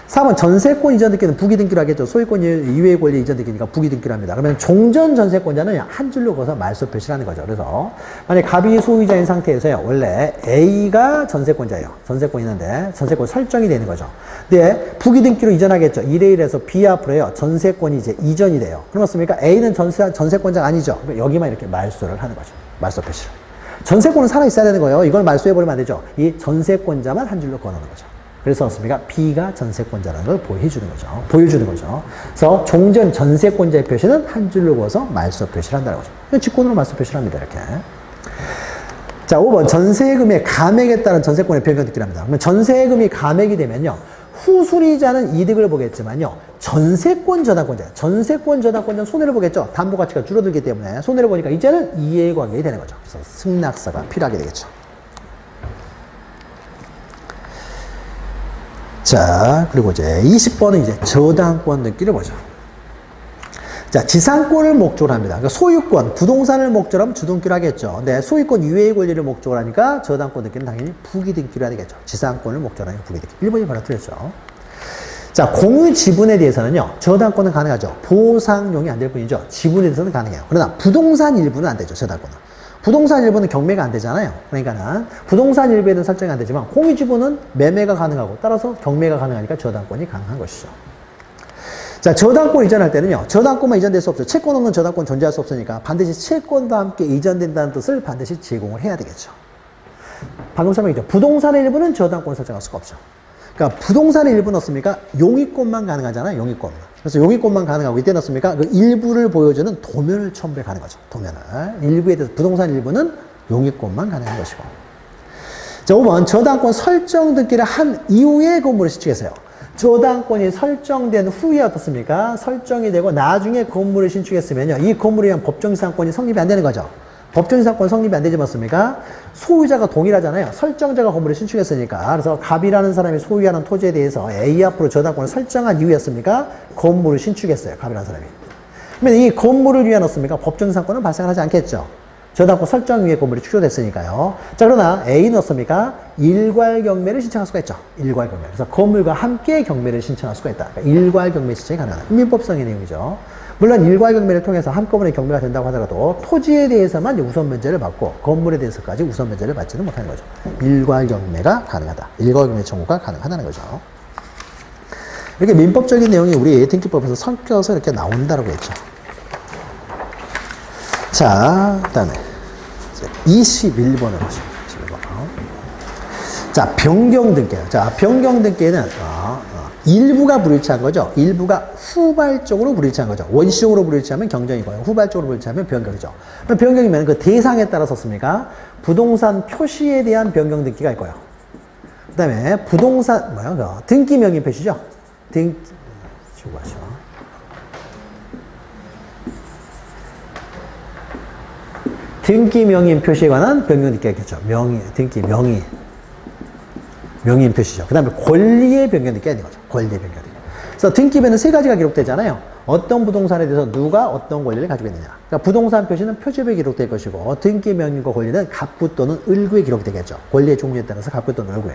4번 전세권 이전 듣기는 부기등기로 하겠죠. 소유권 이외의 권리 이전 듣기니까 부기등기로 합니다. 그러면 종전 전세권자는 한 줄로 그어서 말소 표시를 하는 거죠. 그래서 만약 갑이 소유자인 상태에서요, 원래 A가 전세권자예요. 전세권이 있는데 전세권 설정이 되는 거죠. 근데 부기등기로 이전하겠죠. 1대 1에서 B 앞으로요, 전세권이 이제 이전이 돼요. 그렇습니까? A는 전세권자가 아니죠. 여기만 이렇게 말소를 하는 거죠. 말소 표시를. 전세권은 살아있어야 되는 거예요. 이걸 말소해버리면 안 되죠. 이 전세권자만 한 줄로 그어놓는 거죠. 그래서 어떻습니까? B가 전세권자라는 걸 보여주는 거죠. 그래서 종전 전세권자의 표시는 한 줄로 그어서 말소 표시를 한다는 거죠. 직권으로 말소 표시를 합니다. 이렇게. 자, 5번 전세금의 감액에 따른 전세권의 변경 듣기를 합니다. 그러면 전세금이 감액이 되면요, 후순위자는 이득을 보겠지만요, 전세권 저당권자는 손해를 보겠죠. 담보 가치가 줄어들기 때문에 손해를 보니까 이제는 이해관계가 되는 거죠. 그래서 승낙서가 필요하게 되겠죠. 자, 그리고 이제 20번은 이제 저당권 듣기를 보죠. 자, 지상권을 목적으로 합니다. 그러니까 소유권, 부동산을 목적으로 하면 주등기로 하겠죠. 근데 소유권 이외의 권리를 목적으로 하니까 저당권 듣기는 당연히 부기등기로 해야 되겠죠. 지상권을 목적으로 하니까 부기등기. 1번이 바로 틀렸죠. 자, 공유 지분에 대해서는요, 저당권은 가능하죠. 보상용이 안 될 뿐이죠. 지분에 대해서는 가능해요. 그러나 부동산 일부는 안 되죠, 저당권은. 부동산 일부는 경매가 안 되잖아요. 그러니까는 부동산 일부에 대한 설정이 안 되지만 공유 지분은 매매가 가능하고 따라서 경매가 가능하니까 저당권이 가능한 것이죠. 자, 저당권 이전할 때는요, 저당권만 이전될 수 없어요. 채권 없는 저당권 존재할 수 없으니까 반드시 채권과 함께 이전된다는 뜻을 반드시 제공을 해야 되겠죠. 방금 설명했죠. 부동산의 일부는 저당권 설정할 수가 없죠. 그러니까 부동산의 일부는 어떻습니까? 용익권만 가능하잖아요. 용익권만. 그래서 용익권만 가능하고 이때는 어떻습니까? 그 일부를 보여주는 도면을 첨부해 가는 거죠. 도면을. 일부에 대해서 부동산 일부는 용익권만 가능한 것이고. 자, 5번 저당권 설정 듣기를 한 이후에 건물을 신축했어요. 저당권이 설정된 후에 어떻습니까? 설정이 되고 나중에 건물을 신축했으면요, 이 건물에 의한 법정지상권이 성립이 안 되는 거죠. 법정지상권 성립이 안 되지 않습니까? 소유자가 동일하잖아요. 설정자가 건물을 신축했으니까. 그래서 갑이라는 사람이 소유하는 토지에 대해서 A 앞으로 저당권을 설정한 이유였습니까? 건물을 신축했어요. 갑이라는 사람이. 그러면 이 건물을 위한 어떻습니까? 법정지상권은 발생하지 않겠죠. 저당권 설정 위에 건물이 축소됐으니까요. 자, 그러나 A는 어떻습니까? 일괄 경매를 신청할 수가 있죠. 일괄 경매. 그래서 건물과 함께 경매를 신청할 수가 있다. 그러니까 일괄 경매 신청이 가능하다. 민법성의 내용이죠. 물론 일괄 경매를 통해서 한꺼번에 경매가 된다고 하더라도 토지에 대해서만 우선 면제를 받고 건물에 대해서까지 우선 면제를 받지는 못하는 거죠. 일괄 경매가 가능하다. 일괄 경매 청구가 가능하다는 거죠. 이렇게 민법적인 내용이 우리 등기법에서 섞여서 이렇게 나온다고 했죠. 자, 그 다음에 21번을 보죠. 자, 변경 등기예요. 자, 변경 등기에는 일부가 불일치한 거죠. 일부가 후발적으로 불일치한 거죠. 원시적으로 불일치하면 경정이고요. 후발적으로 불일치하면 변경이죠. 그럼 변경이면 그 대상에 따라 썼습니까? 부동산 표시에 대한 변경 등기가 있고요. 그 다음에 부동산, 등기 명의 표시죠. 등기, 지우가죠. 등기 명의 표시에 관한 변경 등기가 있겠죠. 등기 명의 표시죠. 그 다음에 권리의 변경 등기가 있는 거죠. 권리의 변경 등기. 그래서 등기부에는 세 가지가 기록되잖아요. 어떤 부동산에 대해서 누가 어떤 권리를 가지고 있느냐. 그러니까 부동산 표시는 표지부에 기록될 것이고, 등기 명의과 권리는 갑부 또는 을구에 기록되겠죠. 권리의 종류에 따라서 갑부 또는 을구에.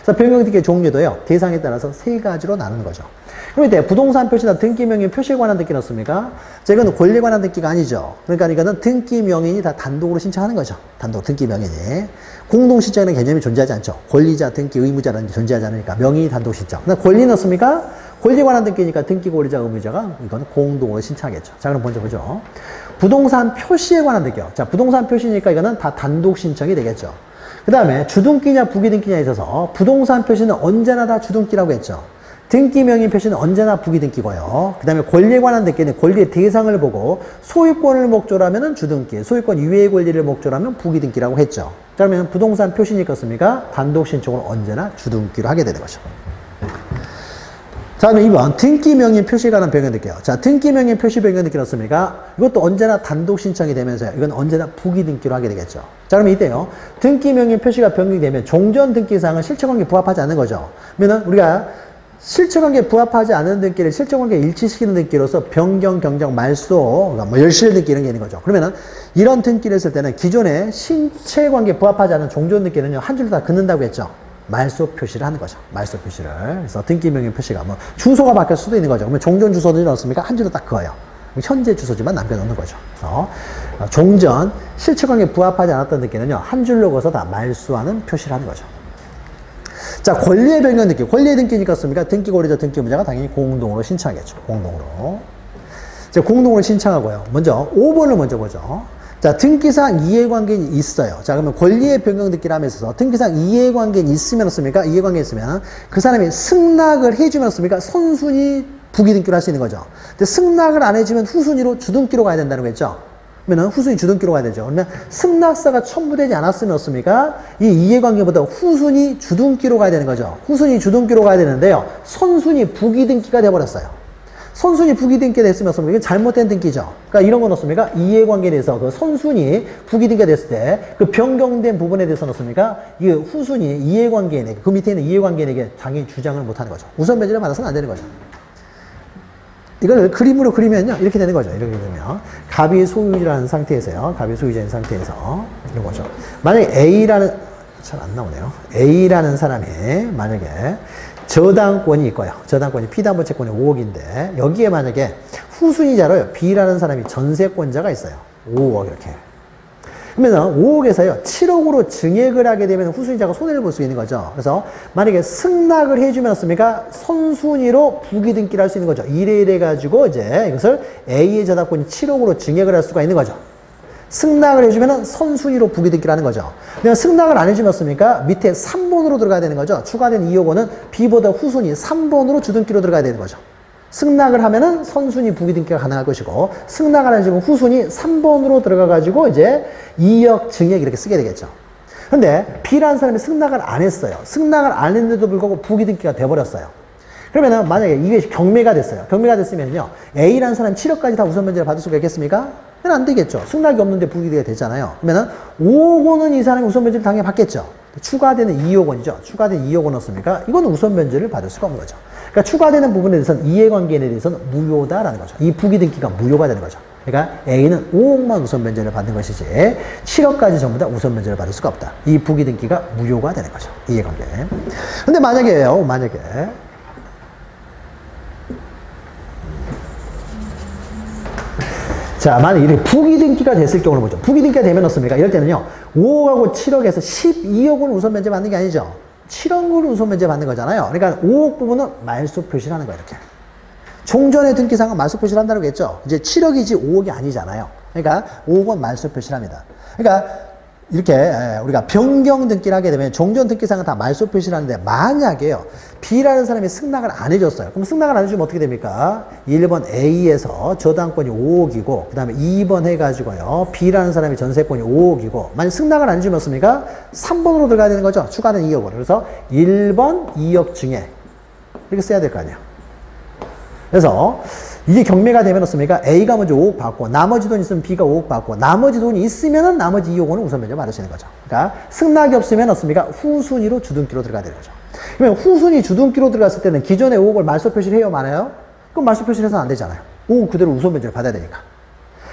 그래서 변경 등기의 종류도요, 대상에 따라서 세 가지로 나누는 거죠. 그럼 이때 부동산 표시나 등기 명의 표시에 관한 등기 넣습니까? 자, 이거는 권리에 관한 등기가 아니죠. 그러니까 이거는 등기 명인이 다 단독으로 신청하는 거죠. 단독 등기 명인이. 공동 신청이라는 개념이 존재하지 않죠. 권리자, 등기, 의무자라는 게 존재하지 않으니까 명인이 단독 신청. 근데 권리 넣습니까? 권리에 관한 등기니까 등기, 권리자, 의무자가 이건 공동으로 신청하겠죠. 자, 그럼 먼저 보죠. 부동산 표시에 관한 등기요. 자, 부동산 표시니까 이거는 다 단독 신청이 되겠죠. 그 다음에 주등기냐 부기등기냐에 있어서 부동산 표시는 언제나 다 주등기라고 했죠. 등기 명의 표시는 언제나 부기등기고요. 그 다음에 권리에 관한 등기는 권리의 대상을 보고 소유권을 목적으로 하면 주등기, 소유권 이외의 권리를 목적으로 하면 부기등기라고 했죠. 자, 그러면 부동산 표시니까 단독 신청을 언제나 주등기로 하게 되는 거죠. 자, 그럼 2번 등기 명의 표시에 관한 변경 등기요. 자, 등기 명의 표시 변경 등기 넣습니까? 이것도 언제나 단독 신청이 되면서요. 이건 언제나 부기등기로 하게 되겠죠. 자, 그러면 이때요. 등기 명의 표시가 변경되면 종전 등기사항은 실체관계에 부합하지 않는 거죠. 그러면 우리가 실체관계에 부합하지 않은 등기를 실체관계에 일치시키는 등기로서 변경, 경정, 말소, 열실 등기 이런 게 있는 거죠. 그러면은 이런 등기를 했을 때는 기존의 실체관계에 부합하지 않은 종전 등기는요, 한 줄로 다 긋는다고 했죠. 말소 표시를 하는 거죠. 말소 표시를. 그래서 등기 명의 표시가 주소가 바뀔 수도 있는 거죠. 그러면 종전 주소를 넣었습니까? 한 줄로 딱 그어요. 현재 주소지만 남겨놓는 거죠. 그래서 종전, 실체관계에 부합하지 않았던 등기는요, 한 줄로 그어서 다 말소하는 표시를 하는 거죠. 자, 권리의 변경 등기. 권리의 등기니까 습니까? 등기 권리자, 등기 의무자가 당연히 공동으로 신청하겠죠. 공동으로. 자, 공동으로 신청하고요. 먼저 5번을 먼저 보죠. 자, 등기상 이해관계는 있어요. 자, 그러면 권리의 변경 등기를 하면서 등기상 이해관계는 있으면 없습니까? 이해관계 있으면 그 사람이 승낙을 해주면 없습니까? 선순위 부기등기로 할 수 있는 거죠. 근데 승낙을 안 해주면 후순위로 주등기로 가야 된다는 거겠죠. 그러면 후순위 주등기로 가야 되죠. 그러면 승낙서가 첨부되지 않았으면 없습니까? 이 이해관계보다 후순위 주등기로 가야 되는 거죠. 후순위 주등기로 가야 되는데요. 선순위 부기등기가 돼버렸어요. 선순위 부기등기가 됐으면 이건 잘못된 등기죠. 그러니까 이런 거 넣습니까? 이해관계에 대해서 그 선순위 부기등기가 됐을 때 그 변경된 부분에 대해서 넣습니까? 이 후순위 이해관계인에게, 그 밑에 있는 이해관계인에게 당연히 주장을 못하는 거죠. 우선 배제를 받아서는 안 되는 거죠. 이걸 그림으로 그리면요, 이렇게 되는 거죠. 이렇게 되면 갑이 소유자라는 상태에서요. 갑이 소유자인 상태에서 이거죠. 만약에 A라는, 잘 안 나오네요. A라는 사람이 만약에 저당권이 있고요. 저당권이 피담보채권이 5억인데 여기에 만약에 후순위자로 B라는 사람이 전세권자가 있어요. 5억 이렇게. 그러면 5억에서요 7억으로 증액을 하게 되면 후순위자가 손해를 볼 수 있는 거죠. 그래서 만약에 승낙을 해주면 습니까? 선순위로 부기등기를 할 수 있는 거죠. 이래 가지고 이제 이것을 A의 저당권이 7억으로 증액을 할 수가 있는 거죠. 승낙을 해주면 선순위로 부기등기를 하는 거죠. 그냥 승낙을 안 해주면 습니까? 밑에 3번으로 들어가야 되는 거죠. 추가된 2억 원은 B보다 후순위 3번으로 주등기로 들어가야 되는 거죠. 승낙을 하면은 선순위 부기등기가 가능할 것이고, 승낙을 안 해주면 후순위 3번으로 들어가가지고 이제 2억 증액 이렇게 쓰게 되겠죠. 근데 B라는 사람이 승낙을 안 했어요. 승낙을 안 했는데도 불구하고 부기등기가 돼버렸어요. 그러면은 만약에 이게 경매가 됐어요. 경매가 됐으면요, A라는 사람 7억까지 다 우선 변제를 받을 수가 있겠습니까? 그건 안 되겠죠. 승낙이 없는데 부기등기가 되잖아요. 그러면은 5억 원은 이 사람이 우선 변제를 당연히 받겠죠. 추가되는 2억 원이죠. 추가된 2억 원 없습니까? 이거는 우선 변제를 받을 수가 없는 거죠. 그러니까 추가되는 부분에 대해서는 이해관계에 대해서는 무효다라는 거죠. 이 부기등기가 무효가 되는 거죠. 그러니까 A는 5억만 우선 변제를 받는 것이지 7억까지 전부 다 우선 변제를 받을 수가 없다. 이 부기등기가 무효가 되는 거죠. 이해관계. 근데 만약에요, 만약에 자, 만약에 이렇게 부기등기가 됐을 경우를 보죠. 부기등기가 되면 어떻습니까? 이럴 때는요, 5억하고 7억에서 12억을 우선 변제 받는 게 아니죠. 7억을 우선 변제 받는 거잖아요. 그러니까 5억 부분은 말소 표시를 하는 거예요, 이렇게. 종전의 등기상은 말소 표시를 한다고 했죠. 이제 7억이지 5억이 아니잖아요. 그러니까 5억은 말소 표시를 합니다. 그러니까 이렇게 우리가 변경 등기를 하게 되면 종전 등기상은 다 말소 표시를 하는데 만약에요 B라는 사람이 승낙을 안 해줬어요. 그럼 승낙을 안 해주면 어떻게 됩니까? 1번 A에서 저당권이 5억이고 그 다음에 2번 해가지고요 B라는 사람이 전세권이 5억이고 만약 승낙을 안 해주면 어떻습니까? 3번으로 들어가야 되는 거죠. 추가된 2억으로. 그래서 1번 2억 중에 이렇게 써야 될 거 아니에요. 그래서 이게 경매가 되면 어떻습니까? A가 먼저 5억 받고 나머지 돈 있으면 B가 5억 받고 나머지 돈이 있으면은 나머지 2억 원은 우선 면제 받으시는 거죠. 그러니까 승낙이 없으면 어떻습니까? 후순위로 주등기로 들어가야 되는 거죠. 그러면 후순위 주등기로 들어갔을 때는 기존에 5억을 말소 표시를 해요, 말아요? 그럼 말소 표시를 해서는 안 되잖아요. 5억 그대로 우선 면제를 받아야 되니까.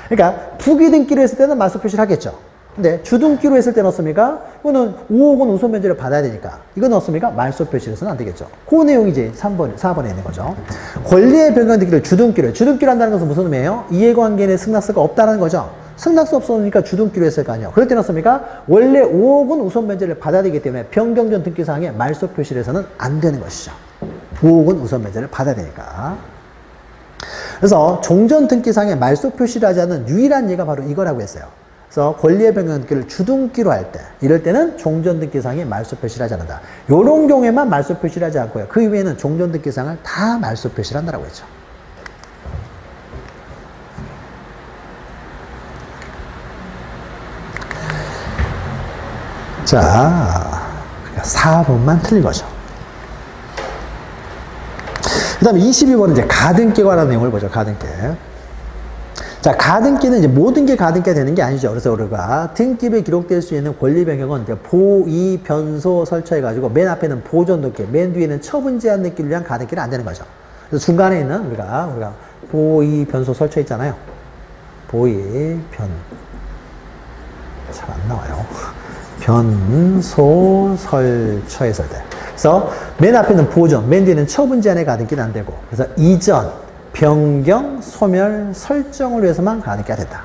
그러니까 부기등기로 했을 때는 말소 표시를 하겠죠. 근데 주등기로 했을 때는 어떻습니까? 이거는 5억은 우선 면제를 받아야 되니까 이건 어떻습니까? 말소 표시를 해서는 안 되겠죠. 그 내용이 이제 4번에 있는 거죠. 권리의 변경 등기를 주등기로 한다는 것은 무슨 의미예요? 이해관계 내 승낙서가 없다는 거죠. 승낙서 없으니까 주등기로 했을 거 아니에요. 그럴 때는 어떻습니까? 원래 5억은 우선 면제를 받아야 되기 때문에 변경 전 등기사항에 말소 표시를 해서는 안 되는 것이죠. 5억은 우선 면제를 받아야 되니까. 그래서 종전 등기상에 말소 표시를 하지 않는 유일한 예가 바로 이거라고 했어요. 그래서 권리의 변경 등기를 주등기로 할 때, 이럴 때는 종전 등기상에 말소 표시를 하지 않는다. 이런 경우에만 말소 표시를 하지 않고요. 그 이외에는 종전 등기상을 다 말소 표시를 한다고 했죠. 자, 4번만 틀린 거죠. 그 다음에 22번은 이제 가등기에 관한 내용을 보죠. 가등기. 자, 가등기는 이제 모든 게 가등기가 되는 게 아니죠. 그래서 우리가 등기부에 기록될 수 있는 권리 변경은 이제 보의, 변소 설치해가지고 맨 앞에는 보존 등기, 맨 뒤에는 처분 제한 등기를 위한 가등기는 안 되는 거죠. 그래서 중간에 있는 우리가 보의, 변소 설치했잖아요. 보의, 잘 안 나와요. 변소 설치했을 때. 그래서 맨 앞에는 보존, 맨 뒤에는 처분 제한의 가등기는 안 되고, 그래서 이전, 변경, 소멸, 설정을 위해서만 가등기가 된다.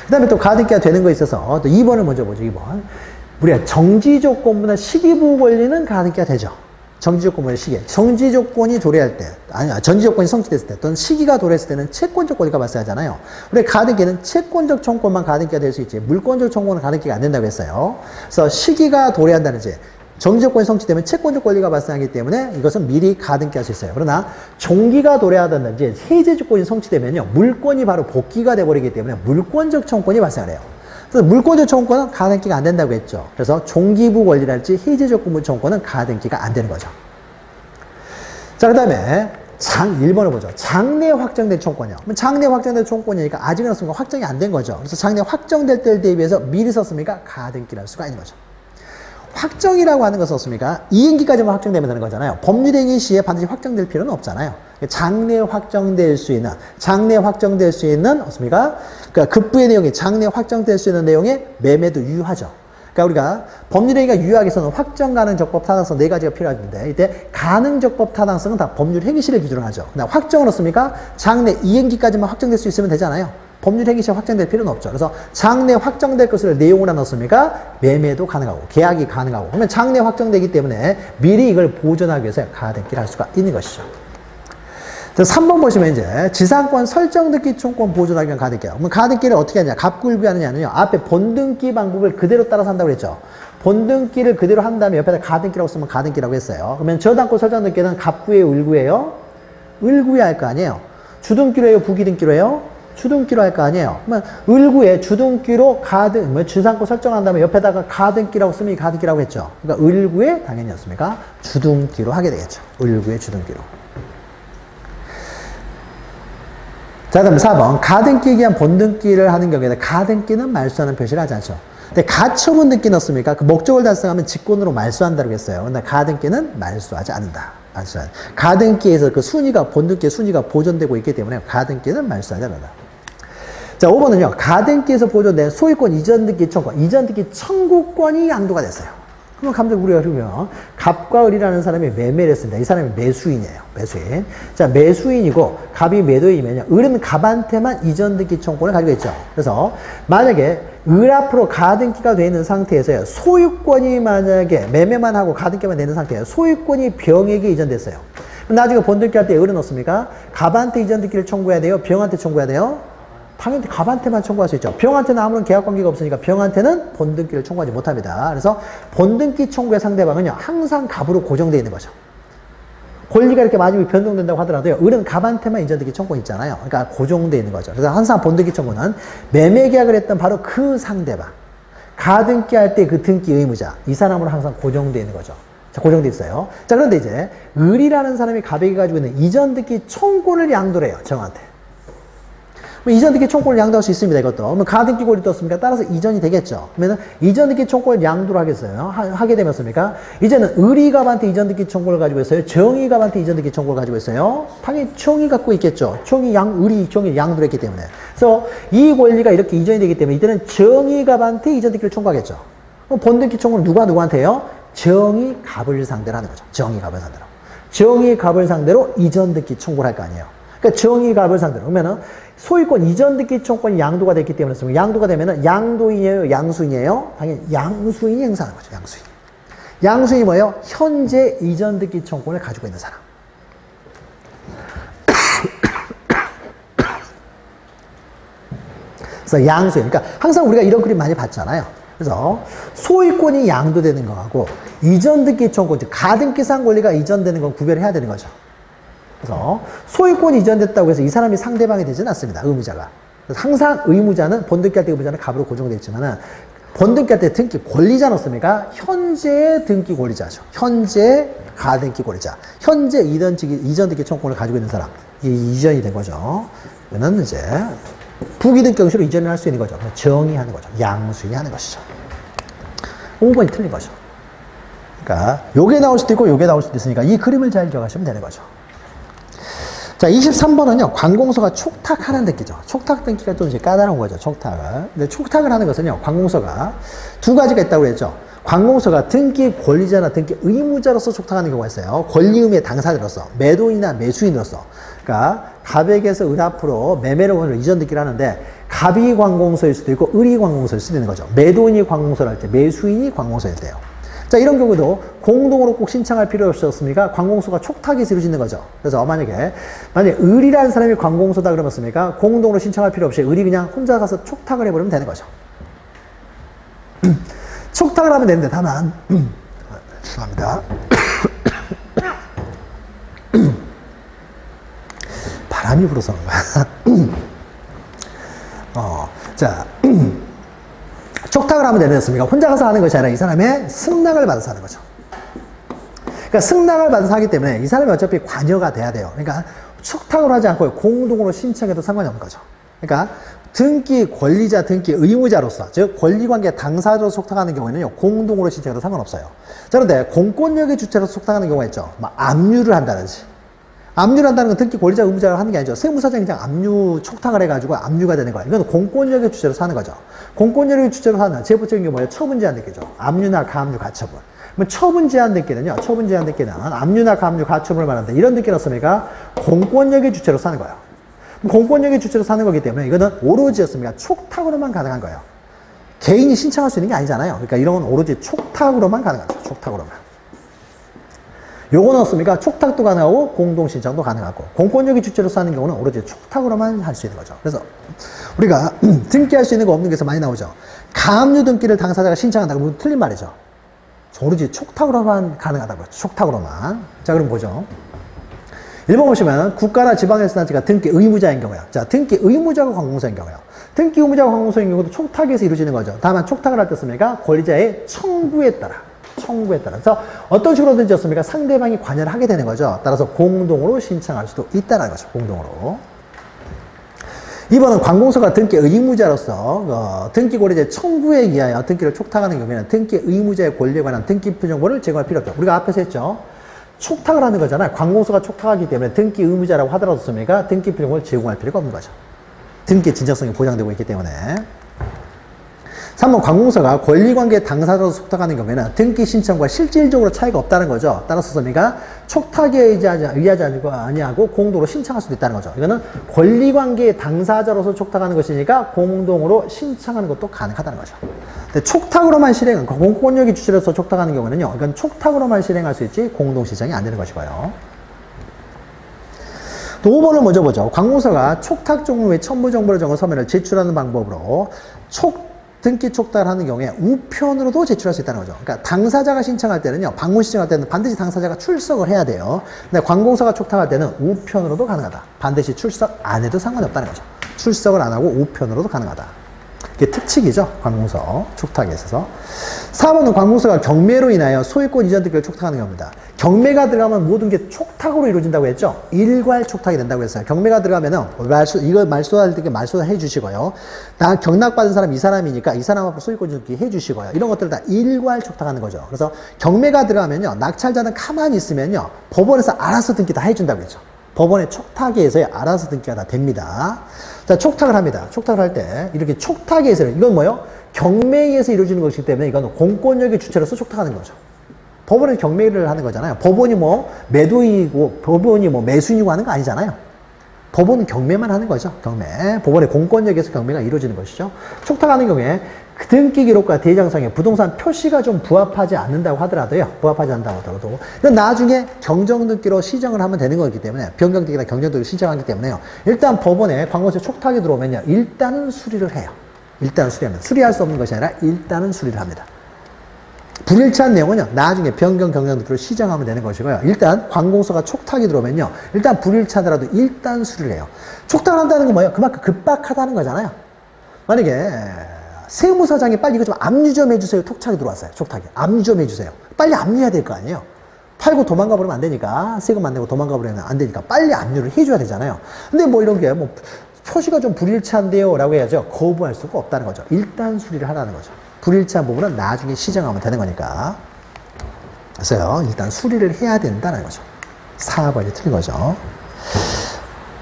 그 다음에 또 가등기가 되는 거에 있어서 또 2번을 먼저 보죠. 2번. 우리가 정지조건보다 시기부 권리는 가등기가 되죠. 정지조건보다 시기. 정지조건이 도래할 때, 정지조건이 성취됐을 때, 또는 시기가 도래했을 때는 채권적 권리가 발생하잖아요. 우리 가등기는 채권적 청구만 가등기가 될 수 있지, 물권적 청구는 가등기가 안 된다고 했어요. 그래서 시기가 도래한다는지, 정지조건이 성취되면 채권적 권리가 발생하기 때문에 이것은 미리 가등기할 수 있어요. 그러나 종기가 도래하든지 해제조건이 성취되면요, 물권이 바로 복귀가 돼버리기 때문에 물권적 청구권이 발생을 해요. 그래서 물권적 청구권은 가등기가 안 된다고 했죠. 그래서 종기부 권리랄지 해제조건부 청구권은 가등기가 안 되는 거죠. 자, 그 다음에 1번을 보죠. 장래 확정된 청구권이요. 장래 확정된 청구권이니까 아직은 없으니까 확정이 안 된 거죠. 그래서 장래 확정될 때를 대비해서 미리 썼으니까 가등기를 할 수가 있는 거죠. 확정이라고 하는 것은 없습니까? 이행기까지만 확정되면 되는 거잖아요. 법률행위 시에 반드시 확정될 필요는 없잖아요. 장래 확정될 수 있는 없습니까? 그러니까 급부의 내용이 장래 확정될 수 있는 내용의 매매도 유효하죠. 그러니까 우리가 법률행위가 유효하게서는 확정 가능 적법 타당성 4가지가 필요한데 이때 가능 적법 타당성은 다 법률행위 시를 기준으로 하죠. 확정은 없습니까? 장래 이행기까지만 확정될 수 있으면 되잖아요. 법률행위 시 확정될 필요는 없죠. 그래서 장래 확정될 것을 내용으로 넣었습니까? 매매도 가능하고 계약이 가능하고 그러면 장래 확정되기 때문에 미리 이걸 보존하기 위해서 가등기를 할 수가 있는 것이죠. 3번 보시면 이제 지상권 설정 등기 총권 보존하기 위한 가등기요. 그럼 가등기를 어떻게 하냐? 갑구일부하느냐는요. 앞에 본등기 방법을 그대로 따라서 한다고 그랬죠. 본등기를 그대로 한 다음에 옆에다 가등기라고 쓰면 가등기라고 했어요. 그러면 저당권 설정 등기는 갑구예요, 을구예요? 을구에 할 거 아니에요. 주등기로 해요, 부기등기로 해요? 주등기로 할 거 아니에요. 그러면 을구에 주등기로 지상권 설정한 다음에 옆에다가 가등기라고 쓰면 가등기라고 했죠. 그러니까 을구에 당연히 었습니까? 주등기로 하게 되겠죠. 을구에 주등기로. 자, 다음 4번. 가등기에 기한 본등기를 하는 경우에는 가등기는 말소하는 표시를 하지 않죠. 근데 가처분 등기 넣습니까? 그 목적을 달성하면 직권으로 말소한다고 했어요. 근데 가등기는 말소하지 않는다. 가등기에서 그 순위가, 본등기의 순위가 보존되고 있기 때문에 가등기는 말소하지 않는다. 자, 5번은요. 가등기에서 보존된 소유권 이전 등기 청구권, 이전 등기 청구권이 양도가 됐어요. 그럼 감정 우리가 그러면 갑과 을이라는 사람이 매매를 했습니다. 이 사람이 매수인이에요. 매수인. 자, 매수인이고 갑이 매도인이면요. 을은 갑한테만 이전 등기 청구권을 가지고 있죠. 그래서 만약에 을 앞으로 가등기가 되어 있는 상태에서요. 소유권이 만약에 매매만 하고 가등기만 되는 상태에요. 소유권이 병에게 이전됐어요. 그럼 나중에 본등기 할 때 을은 어떻습니까? 갑한테 이전 등기를 청구해야 돼요? 병한테 청구해야 돼요? 당연히 갑한테만 청구할 수 있죠. 병한테는 아무런 계약관계가 없으니까 병한테는 본등기를 청구하지 못합니다. 그래서 본등기 청구의 상대방은요, 항상 갑으로 고정되어 있는 거죠. 권리가 이렇게 마지막에 변동된다고 하더라도요, 을은 갑한테만 이전등기 청구 있잖아요. 그러니까 고정되어 있는 거죠. 그래서 항상 본등기 청구는 매매 계약을 했던 바로 그 상대방, 가등기 할 때 그 등기 의무자, 이 사람으로 항상 고정되어 있는 거죠. 자, 고정되어 있어요. 자, 그런데 이제 을이라는 사람이 갑에게 가지고 있는 이전등기 청구를 양도를 해요, 정한테. 이전등기 청구를 양도할 수 있습니다, 이것도. 그러면 가등기 권리 떴습니까? 따라서 이전이 되겠죠. 그러면 이전등기 청구를 양도를 하겠어요. 하게 되면 습니까? 이제는 을이갑한테 이전등기 청구를 가지고 있어요. 정이갑한테 이전등기 청구를 가지고 있어요. 당연히 정이 갖고 있겠죠. 을이 정이 양도를 했기 때문에. 그래서 이 권리가 이렇게 이전이 되기 때문에 이때는 정이갑한테 이전등기를 청구하겠죠. 그럼 본등기 청구는 누구한테 해요? 정이갑을 상대로 하는 거죠. 정이갑을 상대로. 정이갑을 상대로 이전등기 청구를 할 거 아니에요. 그러니까 정이갑을 상대로. 그러면은 소유권 이전등기 청구권이 양도가 됐기 때문에 양도가 되면은 양도인이에요, 양수인이에요? 당연히 양수인이 행사하는 거죠. 양수인. 양수인이 뭐예요? 현재 이전등기 청구권을 가지고 있는 사람. 그래서 양수인. 그러니까 항상 우리가 이런 그림 많이 봤잖아요. 그래서 소유권이 양도되는 거하고 이전등기 청구, 가등기상 권리가 이전되는 건 구별해야 되는 거죠. 그래서 소유권이 이전됐다고 해서 이 사람이 상대방이 되지는 않습니다. 의무자가. 그래서 항상 의무자는 본등기 할 때 의무자는 갑으로 고정되어 있지만은 본등기 할 때 등기 권리자 넣습니까? 현재 등기 권리자죠. 현재 가등기 권리자. 현재 이전등기 청구권을 가지고 있는 사람. 이게 이전이 된 거죠. 이거는 이제 부기등 경시로 이전을 할 수 있는 거죠. 정의 하는 거죠. 양수인이 하는 것이죠. 5번이 틀린 거죠. 그러니까 요게 나올 수도 있고 요게 나올 수도 있으니까 이 그림을 잘 기억하시면 되는 거죠. 자, 23번은요, 관공서가 촉탁하는 등기죠. 촉탁 등기가 또 이제 까다로운 거죠, 촉탁을. 근데 촉탁을 하는 것은요, 관공서가 두 가지가 있다고 했죠. 관공서가 등기 권리자나 등기 의무자로서 촉탁하는 경우가 있어요. 권리 의무의 당사자로서, 매도인이나 매수인으로서. 그러니까, 갑에게서 을 앞으로 매매를 원으로 이전 등기를 하는데, 갑이 관공서일 수도 있고, 을이 관공서일 수도 있는 거죠. 매도인이 관공서를 할 때, 매수인이 관공서일 때요. 자, 이런 경우도 공동으로 꼭 신청할 필요 없었습니까? 관공서가 촉탁해서 이루어지는 거죠. 그래서 만약에 을이라는 사람이 관공서다 그러면 공동으로 신청할 필요 없이 을이 그냥 혼자 가서 촉탁을 해버리면 되는 거죠. 촉탁을 하면 되는데 다만 죄송합니다. 바람이 불어서 그런 거야. 자, 촉탁을 하면 되는 습니까? 혼자 가서 하는 것이 아니라 이 사람의 승낙을 받아서 하는 거죠. 그러니까 승낙을 받아서 하기 때문에 이 사람이 어차피 관여가 돼야 돼요. 그러니까 촉탁을 하지 않고 공동으로 신청해도 상관이 없는 거죠. 그러니까 등기 권리자, 등기 의무자로서, 즉 권리관계 당사자로서 촉탁하는 경우에는요, 공동으로 신청해도 상관없어요. 자, 그런데 공권력의 주체로서 촉탁하는 경우가 있죠. 막 압류를 한다든지. 압류를 한다는 건 등기 권리자 의무자가 하는 게 아니죠. 세무사장이 그냥 압류 촉탁을 해가지고 압류가 되는 거예요. 이건 공권력의 주체로서 하는 거죠. 공권력의 주체로서 하는 제보적인 게 뭐예요? 처분 제한 등기죠. 압류나 가압류 가처분. 그럼 처분 제한 등기는요. 처분 제한 등기는 압류나 가압류 가처분을 말하는데 이런 등기는 어떻습니까? 공권력의 주체로서 하는 거예요. 공권력의 주체로서 하는 거기 때문에 이거는 오로지였습니까? 촉탁으로만 가능한 거예요. 개인이 신청할 수 있는 게 아니잖아요. 그러니까 이런 건 오로지 촉탁으로만 가능한 거죠. 촉탁으로만. 요거는 어떻습니까? 촉탁도 가능하고 공동신청도 가능하고 공권력이 주체로서 하는 경우는 오로지 촉탁으로만 할 수 있는 거죠. 그래서 우리가 등기할 수 있는 거 없는 게서 많이 나오죠. 가압류 등기를 당사자가 신청한다고 하면 틀린 말이죠. 오로지 촉탁으로만 가능하다고요. 촉탁으로만. 자, 그럼 보죠. 1번 보시면 국가나 지방자치단체가 등기 의무자인 경우요. 자, 등기 의무자가 관공서인 경우요. 등기 의무자가 관공서인 경우도 촉탁에서 이루어지는 거죠. 다만 촉탁을 할 때 씁니까? 권리자의 청구에 따라. 그래서 어떤 식으로든지 였습니까? 상대방이 관여를 하게 되는 거죠. 따라서 공동으로 신청할 수도 있다는 거죠. 공동으로. 2번은 관공서가 등기 의무자로서 등기 권리자의 청구에 의하여 등기를 촉탁하는 경우에는 등기 의무자의 권리에 관한 등기표 정보를 제공할 필요 없죠. 우리가 앞에서 했죠. 촉탁을 하는 거잖아요. 관공서가 촉탁하기 때문에 등기 의무자라고 하더라도 씁니까? 등기표 정보를 제공할 필요가 없는 거죠. 등기 진정성이 보장되고 있기 때문에. 3번 관공서가 권리관계 당사자로서 촉탁하는 경우에는 등기 신청과 실질적으로 차이가 없다는 거죠. 따라서 섭니까? 촉탁에 의하지 아니하고 공동으로 신청할 수도 있다는 거죠. 이거는 권리관계 당사자로서 촉탁하는 것이니까 공동으로 신청하는 것도 가능하다는 거죠. 근데 촉탁으로만 실행은 공권력이 주체로서 촉탁하는 경우는요. 이건 촉탁으로만 실행할 수 있지 공동 신청이 안 되는 것이고요. 또 5번을 먼저 보죠. 관공서가 촉탁 종료 후에 첨부 정보를 적은 서면을 제출하는 방법으로 등기 촉탁을 하는 경우에 우편으로도 제출할 수 있다는 거죠. 그러니까 당사자가 신청할 때는요, 방문 신청할 때는 반드시 당사자가 출석을 해야 돼요. 근데 관공서가 촉탁할 때는 우편으로도 가능하다. 반드시 출석 안 해도 상관이 없다는 거죠. 출석을 안 하고 우편으로도 가능하다. 이게 특칙이죠. 관공서 촉탁에 있어서. 4번은 관공서가 경매로 인하여 소유권 이전 등기를 촉탁하는 경우입니다. 경매가 들어가면 모든 게 촉탁으로 이루어진다고 했죠. 일괄 촉탁이 된다고 했어요. 경매가 들어가면은 이거 말소할 때 말소 해주시고요. 나 경락받은 사람 이 사람이니까 이 사람 앞으로 소유권 이전 등기 해주시고요. 이런 것들 다 일괄 촉탁하는 거죠. 그래서 경매가 들어가면요, 낙찰자는 가만히 있으면요, 법원에서 알아서 등기 다 해준다고 했죠. 법원의 촉탁에 의해서 알아서 등기가 다 됩니다. 자, 촉탁을 합니다. 촉탁을 할 때 이렇게 촉탁에 의해서는 이건 뭐요? 경매에 의해서 이루어지는 것이기 때문에 이건 공권력의 주체로서 촉탁하는 거죠. 법원은 경매를 하는 거잖아요. 법원이 뭐 매도이고 법원이 뭐 매수인이고 하는 거 아니잖아요. 법원은 경매만 하는 거죠. 경매. 법원의 공권력에서 경매가 이루어지는 것이죠. 촉탁하는 경우에 그 등기 기록과 대장상에 부동산 표시가 좀 부합하지 않는다고 하더라도요. 부합하지 않는다고 하더라도 이건 나중에 경정등기로 시정을 하면 되는 거기 때문에 변경등기나 경정등기로 시정하기 때문에요. 일단 법원에 관공서 촉탁이 들어오면요, 일단은 수리를 해요. 일단은 수리합니다. 수리할 수 없는 것이 아니라 일단은 수리를 합니다. 불일치한 내용은요, 나중에 변경 경정등기로 시정하면 되는 것이고요. 일단 관공서가 촉탁이 들어오면요, 일단 불일치하더라도 일단 수리를 해요. 촉탁을 한다는 건 뭐예요? 그만큼 급박하다는 거잖아요. 만약에 세무서장이 빨리 이거 좀 압류 좀 해주세요. 촉탁이 들어왔어요. 촉탁이. 압류 좀 해주세요. 빨리 압류해야 될 거 아니에요. 팔고 도망가 버리면 안 되니까, 세금 안 내고 도망가 버리면 안 되니까 빨리 압류를 해줘야 되잖아요. 근데 뭐 이런 게 뭐 표시가 좀 불일치한데요 라고 해야죠. 거부할 수가 없다는 거죠. 일단 수리를 하라는 거죠. 불일치한 부분은 나중에 시정하면 되는 거니까. 그래서요, 일단 수리를 해야 된다는 거죠. 4번이 틀린 거죠.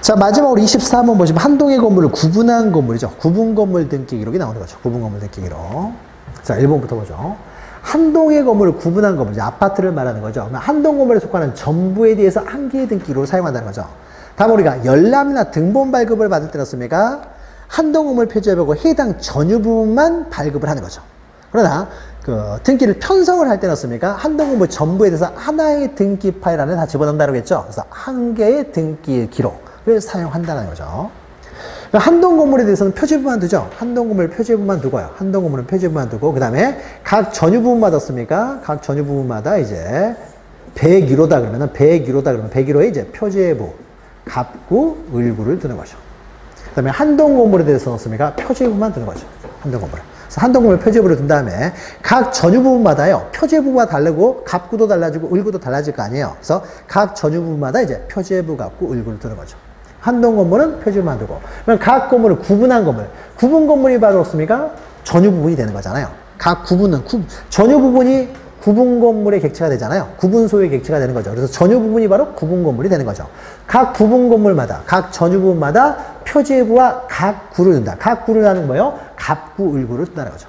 자, 마지막으로 24번 보시면 한 동의 건물을 구분한 건물이죠. 구분 건물 등기 기록이 나오는 거죠. 구분 건물 등기 기록. 자, 1번부터 보죠. 한 동의 건물을 구분한 건물, 이제 아파트를 말하는 거죠. 그러면 한 동 건물에 속하는 전부에 대해서 한 개의 등기 기록을 사용한다는 거죠. 다음 우리가 열람이나 등본 발급을 받을 때였습니까? 한 동 건물 표지해보고 해당 전유 부분만 발급을 하는 거죠. 그러나 그 등기를 편성을 할 때였습니까? 한 동 건물 전부에 대해서 하나의 등기 파일 안에 다 집어넣는다고 했죠. 그래서 한 개의 등기 기록을 사용한다는 거죠. 한 동 건물에 대해서는 표지부만 두죠. 한 동 건물 표지부만 두고요. 한 동 건물은 표지부만 두고, 그 다음에 각 전유 부분마다 습니까? 각 전유 부분마다 이제 101호다 그러면은 101호다 그러면 101호에 이제 표지부, 갑구, 을구를 두는 거죠. 그 다음에 한 동 건물에 대해서 넣습니까? 표지부만 두는 거죠. 한 동 건물. 그래서 한 동 건물 표지부를 둔 다음에 각 전유 부분마다요, 표지부가 다르고 갑구도 달라지고 을구도 달라질 거 아니에요. 그래서 각 전유 부분마다 이제 표지부, 갑구, 을구를 두는 거죠. 한 동 건물은 표지부만 두고, 그러면 각 건물을 구분한 건물, 구분 건물이 바로 없습니까? 전유 부분이 되는 거잖아요. 각 구분은 전유 부분이 구분 건물의 객체가 되잖아요. 구분 소유의 객체가 되는 거죠. 그래서 전유 부분이 바로 구분 건물이 되는 거죠. 각 구분 건물마다, 각 전유 부분마다 표지부와 갑구를 둔다. 갑구를 하는 거예요. 갑구, 을구를 둔다는 거죠.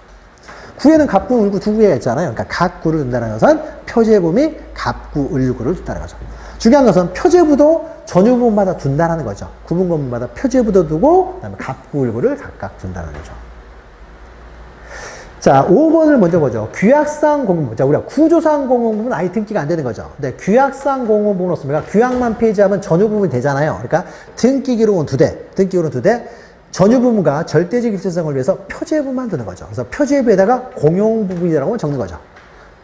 구에는 갑구, 을구 두 개가 있잖아요. 그러니까 갑구를 둔다는 것은 표지부 및 갑구, 을구를 둔다는 거죠. 중요한 것은 표지부도 전유 부분마다 둔다는 거죠. 구분 건물마다 표지부도 두고, 그 다음에 갑구, 을구를 각각 둔다는 거죠. 자, 5번을 먼저 보죠. 규약상 공용부분. 자, 우리가 구조상 공용부분은 아예 등기가 안 되는 거죠. 근데 규약상 공용부분은 없습니까? 규약만 폐지하면 전유 부분이 되잖아요. 그러니까 등기 기록은 2대, 등기 기록은 2대, 전유 부분과 절대적 일체성을 위해서 표제부만 두는 거죠. 그래서 표제부에다가 공용 부분이라고 적는 거죠.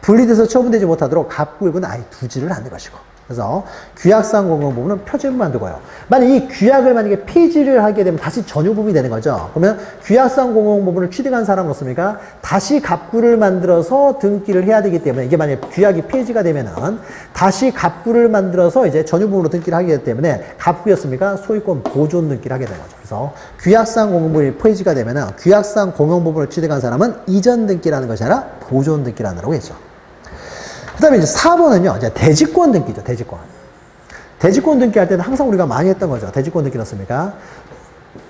분리돼서 처분되지 못하도록 갑구, 을구는 아예 두지를 않는 것이고. 그래서 규약상 공용 부분은 표제부만 두고요. 만약 이 규약을 만약에 폐지를 하게 되면 다시 전유 부분이 되는 거죠. 그러면 규약상 공용 부분을 취득한 사람은 없습니까? 다시 갑구를 만들어서 등기를 해야 되기 때문에, 이게 만약에 규약이 폐지가 되면은 다시 갑구를 만들어서 이제 전유 부분으로 등기를 하기 때문에 갑구였습니까? 소유권 보존 등기를 하게 되는 거죠. 그래서 규약상 공용 부분이 폐지가 되면은 규약상 공용 부분을 취득한 사람은 이전 등기라는 것이 아니라 보존 등기라는 했죠. 그 다음에 이제 4번은요, 이제 대지권 등기죠, 대지권. 대지권 등기 할 때는 항상 우리가 많이 했던 거죠. 대지권 등기 넣습니까?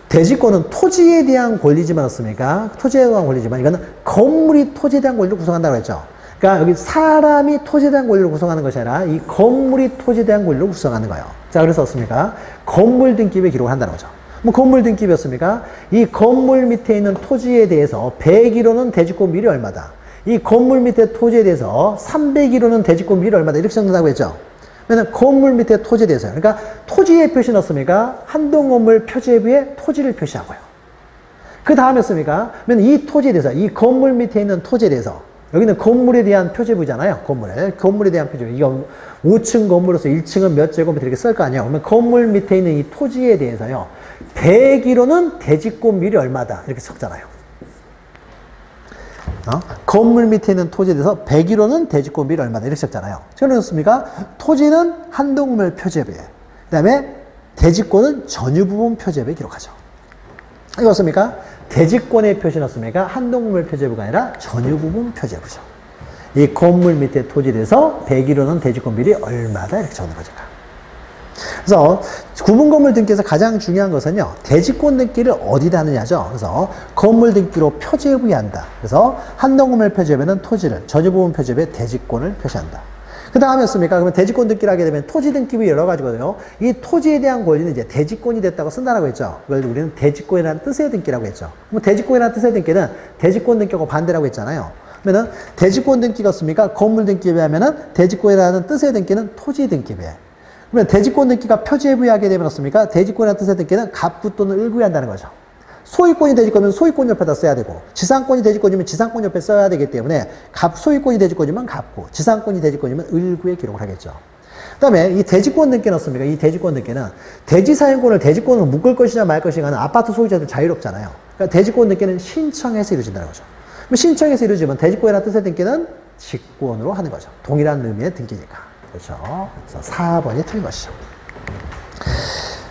대지권은 토지에 대한 권리지만 넣습니까? 토지에 대한 권리지만, 이거는 건물이 토지에 대한 권리를 구성한다고 했죠. 그러니까 여기 사람이 토지에 대한 권리를 구성하는 것이 아니라 이 건물이 토지에 대한 권리를 구성하는 거예요. 자, 그래서 어떻습니까? 건물 등기부에 기록을 한다는 거죠. 뭐 건물 등기부였습니까? 이 건물 밑에 있는 토지에 대해서 101호는 대지권 비율이 얼마다. 이 건물 밑에 토지에 대해서 301호는 대지권 비율이 얼마다. 이렇게 적는다고 했죠. 그러면 건물 밑에 토지에 대해서. 그러니까 토지의 표시 넣습니까? 한동 건물 표제부에 토지를 표시하고요. 그 다음에 씁니까? 그러면 이 토지에 대해서, 이 건물 밑에 있는 토지에 대해서, 여기는 건물에 대한 표제부잖아요. 건물에 대한 표제부. 이거 5층 건물로서 1층은 몇 제곱미터 이렇게 쓸 거 아니에요. 그러면 건물 밑에 있는 이 토지에 대해서요. 대기로는 대지권비율이 얼마다. 이렇게 적잖아요. 건물 밑에 있는 토지에 대해서 101호는 대지권비율이 얼마다 이렇게 적잖아요. 그렇습니까? 토지는 한동물 표제부에, 그 다음에 대지권은 전유부분 표제부에 기록하죠. 이것습니까? 대지권의 표시 넣습니까? 한동물 표제부가 아니라 전유부분 표제부죠. 이 건물 밑에 토지에 대해서 101호는 대지권비율이 얼마다 이렇게 적는 거죠. 그래서 구분건물 등기에서 가장 중요한 것은요, 대지권 등기를 어디다 하느냐죠. 그래서 건물 등기로 표제부에 한다. 그래서 한동건물 표제부에는 토지를, 전유부분 대지부에 대지권을 표시한다. 그 다음이었습니까? 그러면 대지권 등기를 하게 되면 토지 등기부 여러 가지거든요. 이 토지에 대한 권리는 이제 대지권이 됐다고 쓴다라고 했죠. 그걸 우리는 대지권이라는 뜻의 등기라고 했죠. 그럼 대지권이라는 뜻의 등기는 대지권 등기하고 반대라고 했잖아요. 그러면은 대지권 등기가 습니까? 건물 등기부에 하면은 대지권이라는 뜻의 등기는 토지 등기부에. 그러면 대지권 등기가 표제부에 하게 되면 어떻습니까? 대지권이라는 뜻의 등기는 갑부 또는 을구에 한다는 거죠. 소유권이 대지권이면 소유권 옆에다 써야 되고, 지상권이 대지권이면 지상권 옆에 써야 되기 때문에 소유권이 대지권이면 갑구, 지상권이 대지권이면 을구에 기록을 하겠죠. 그 다음에 이 대지권 등기는 어떻습니까? 이 대지권 등기는 대지사용권을 대지권으로 묶을 것이냐 말 것이냐는 아파트 소유자들 자유롭잖아요. 그러니까 대지권 등기는 신청해서 이루어진다는 거죠. 그럼 신청해서 이루어지면 대지권이라는 뜻의 등기는 직권으로 하는 거죠. 동일한 의미의 등기니까. 그렇죠. 그래서 4번이 틀린 것이죠.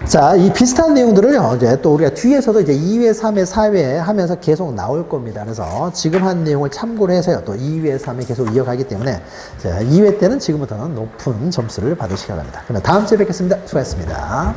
자, 이 비슷한 내용들을요, 이제 또 우리가 뒤에서도 이제 2회, 3회, 4회 하면서 계속 나올 겁니다. 그래서 지금 한 내용을 참고로 해서요, 또 2회, 3회 계속 이어가기 때문에, 자, 2회 때는 지금부터는 높은 점수를 받으시기 바랍니다. 그럼 다음 주에 뵙겠습니다. 수고하셨습니다.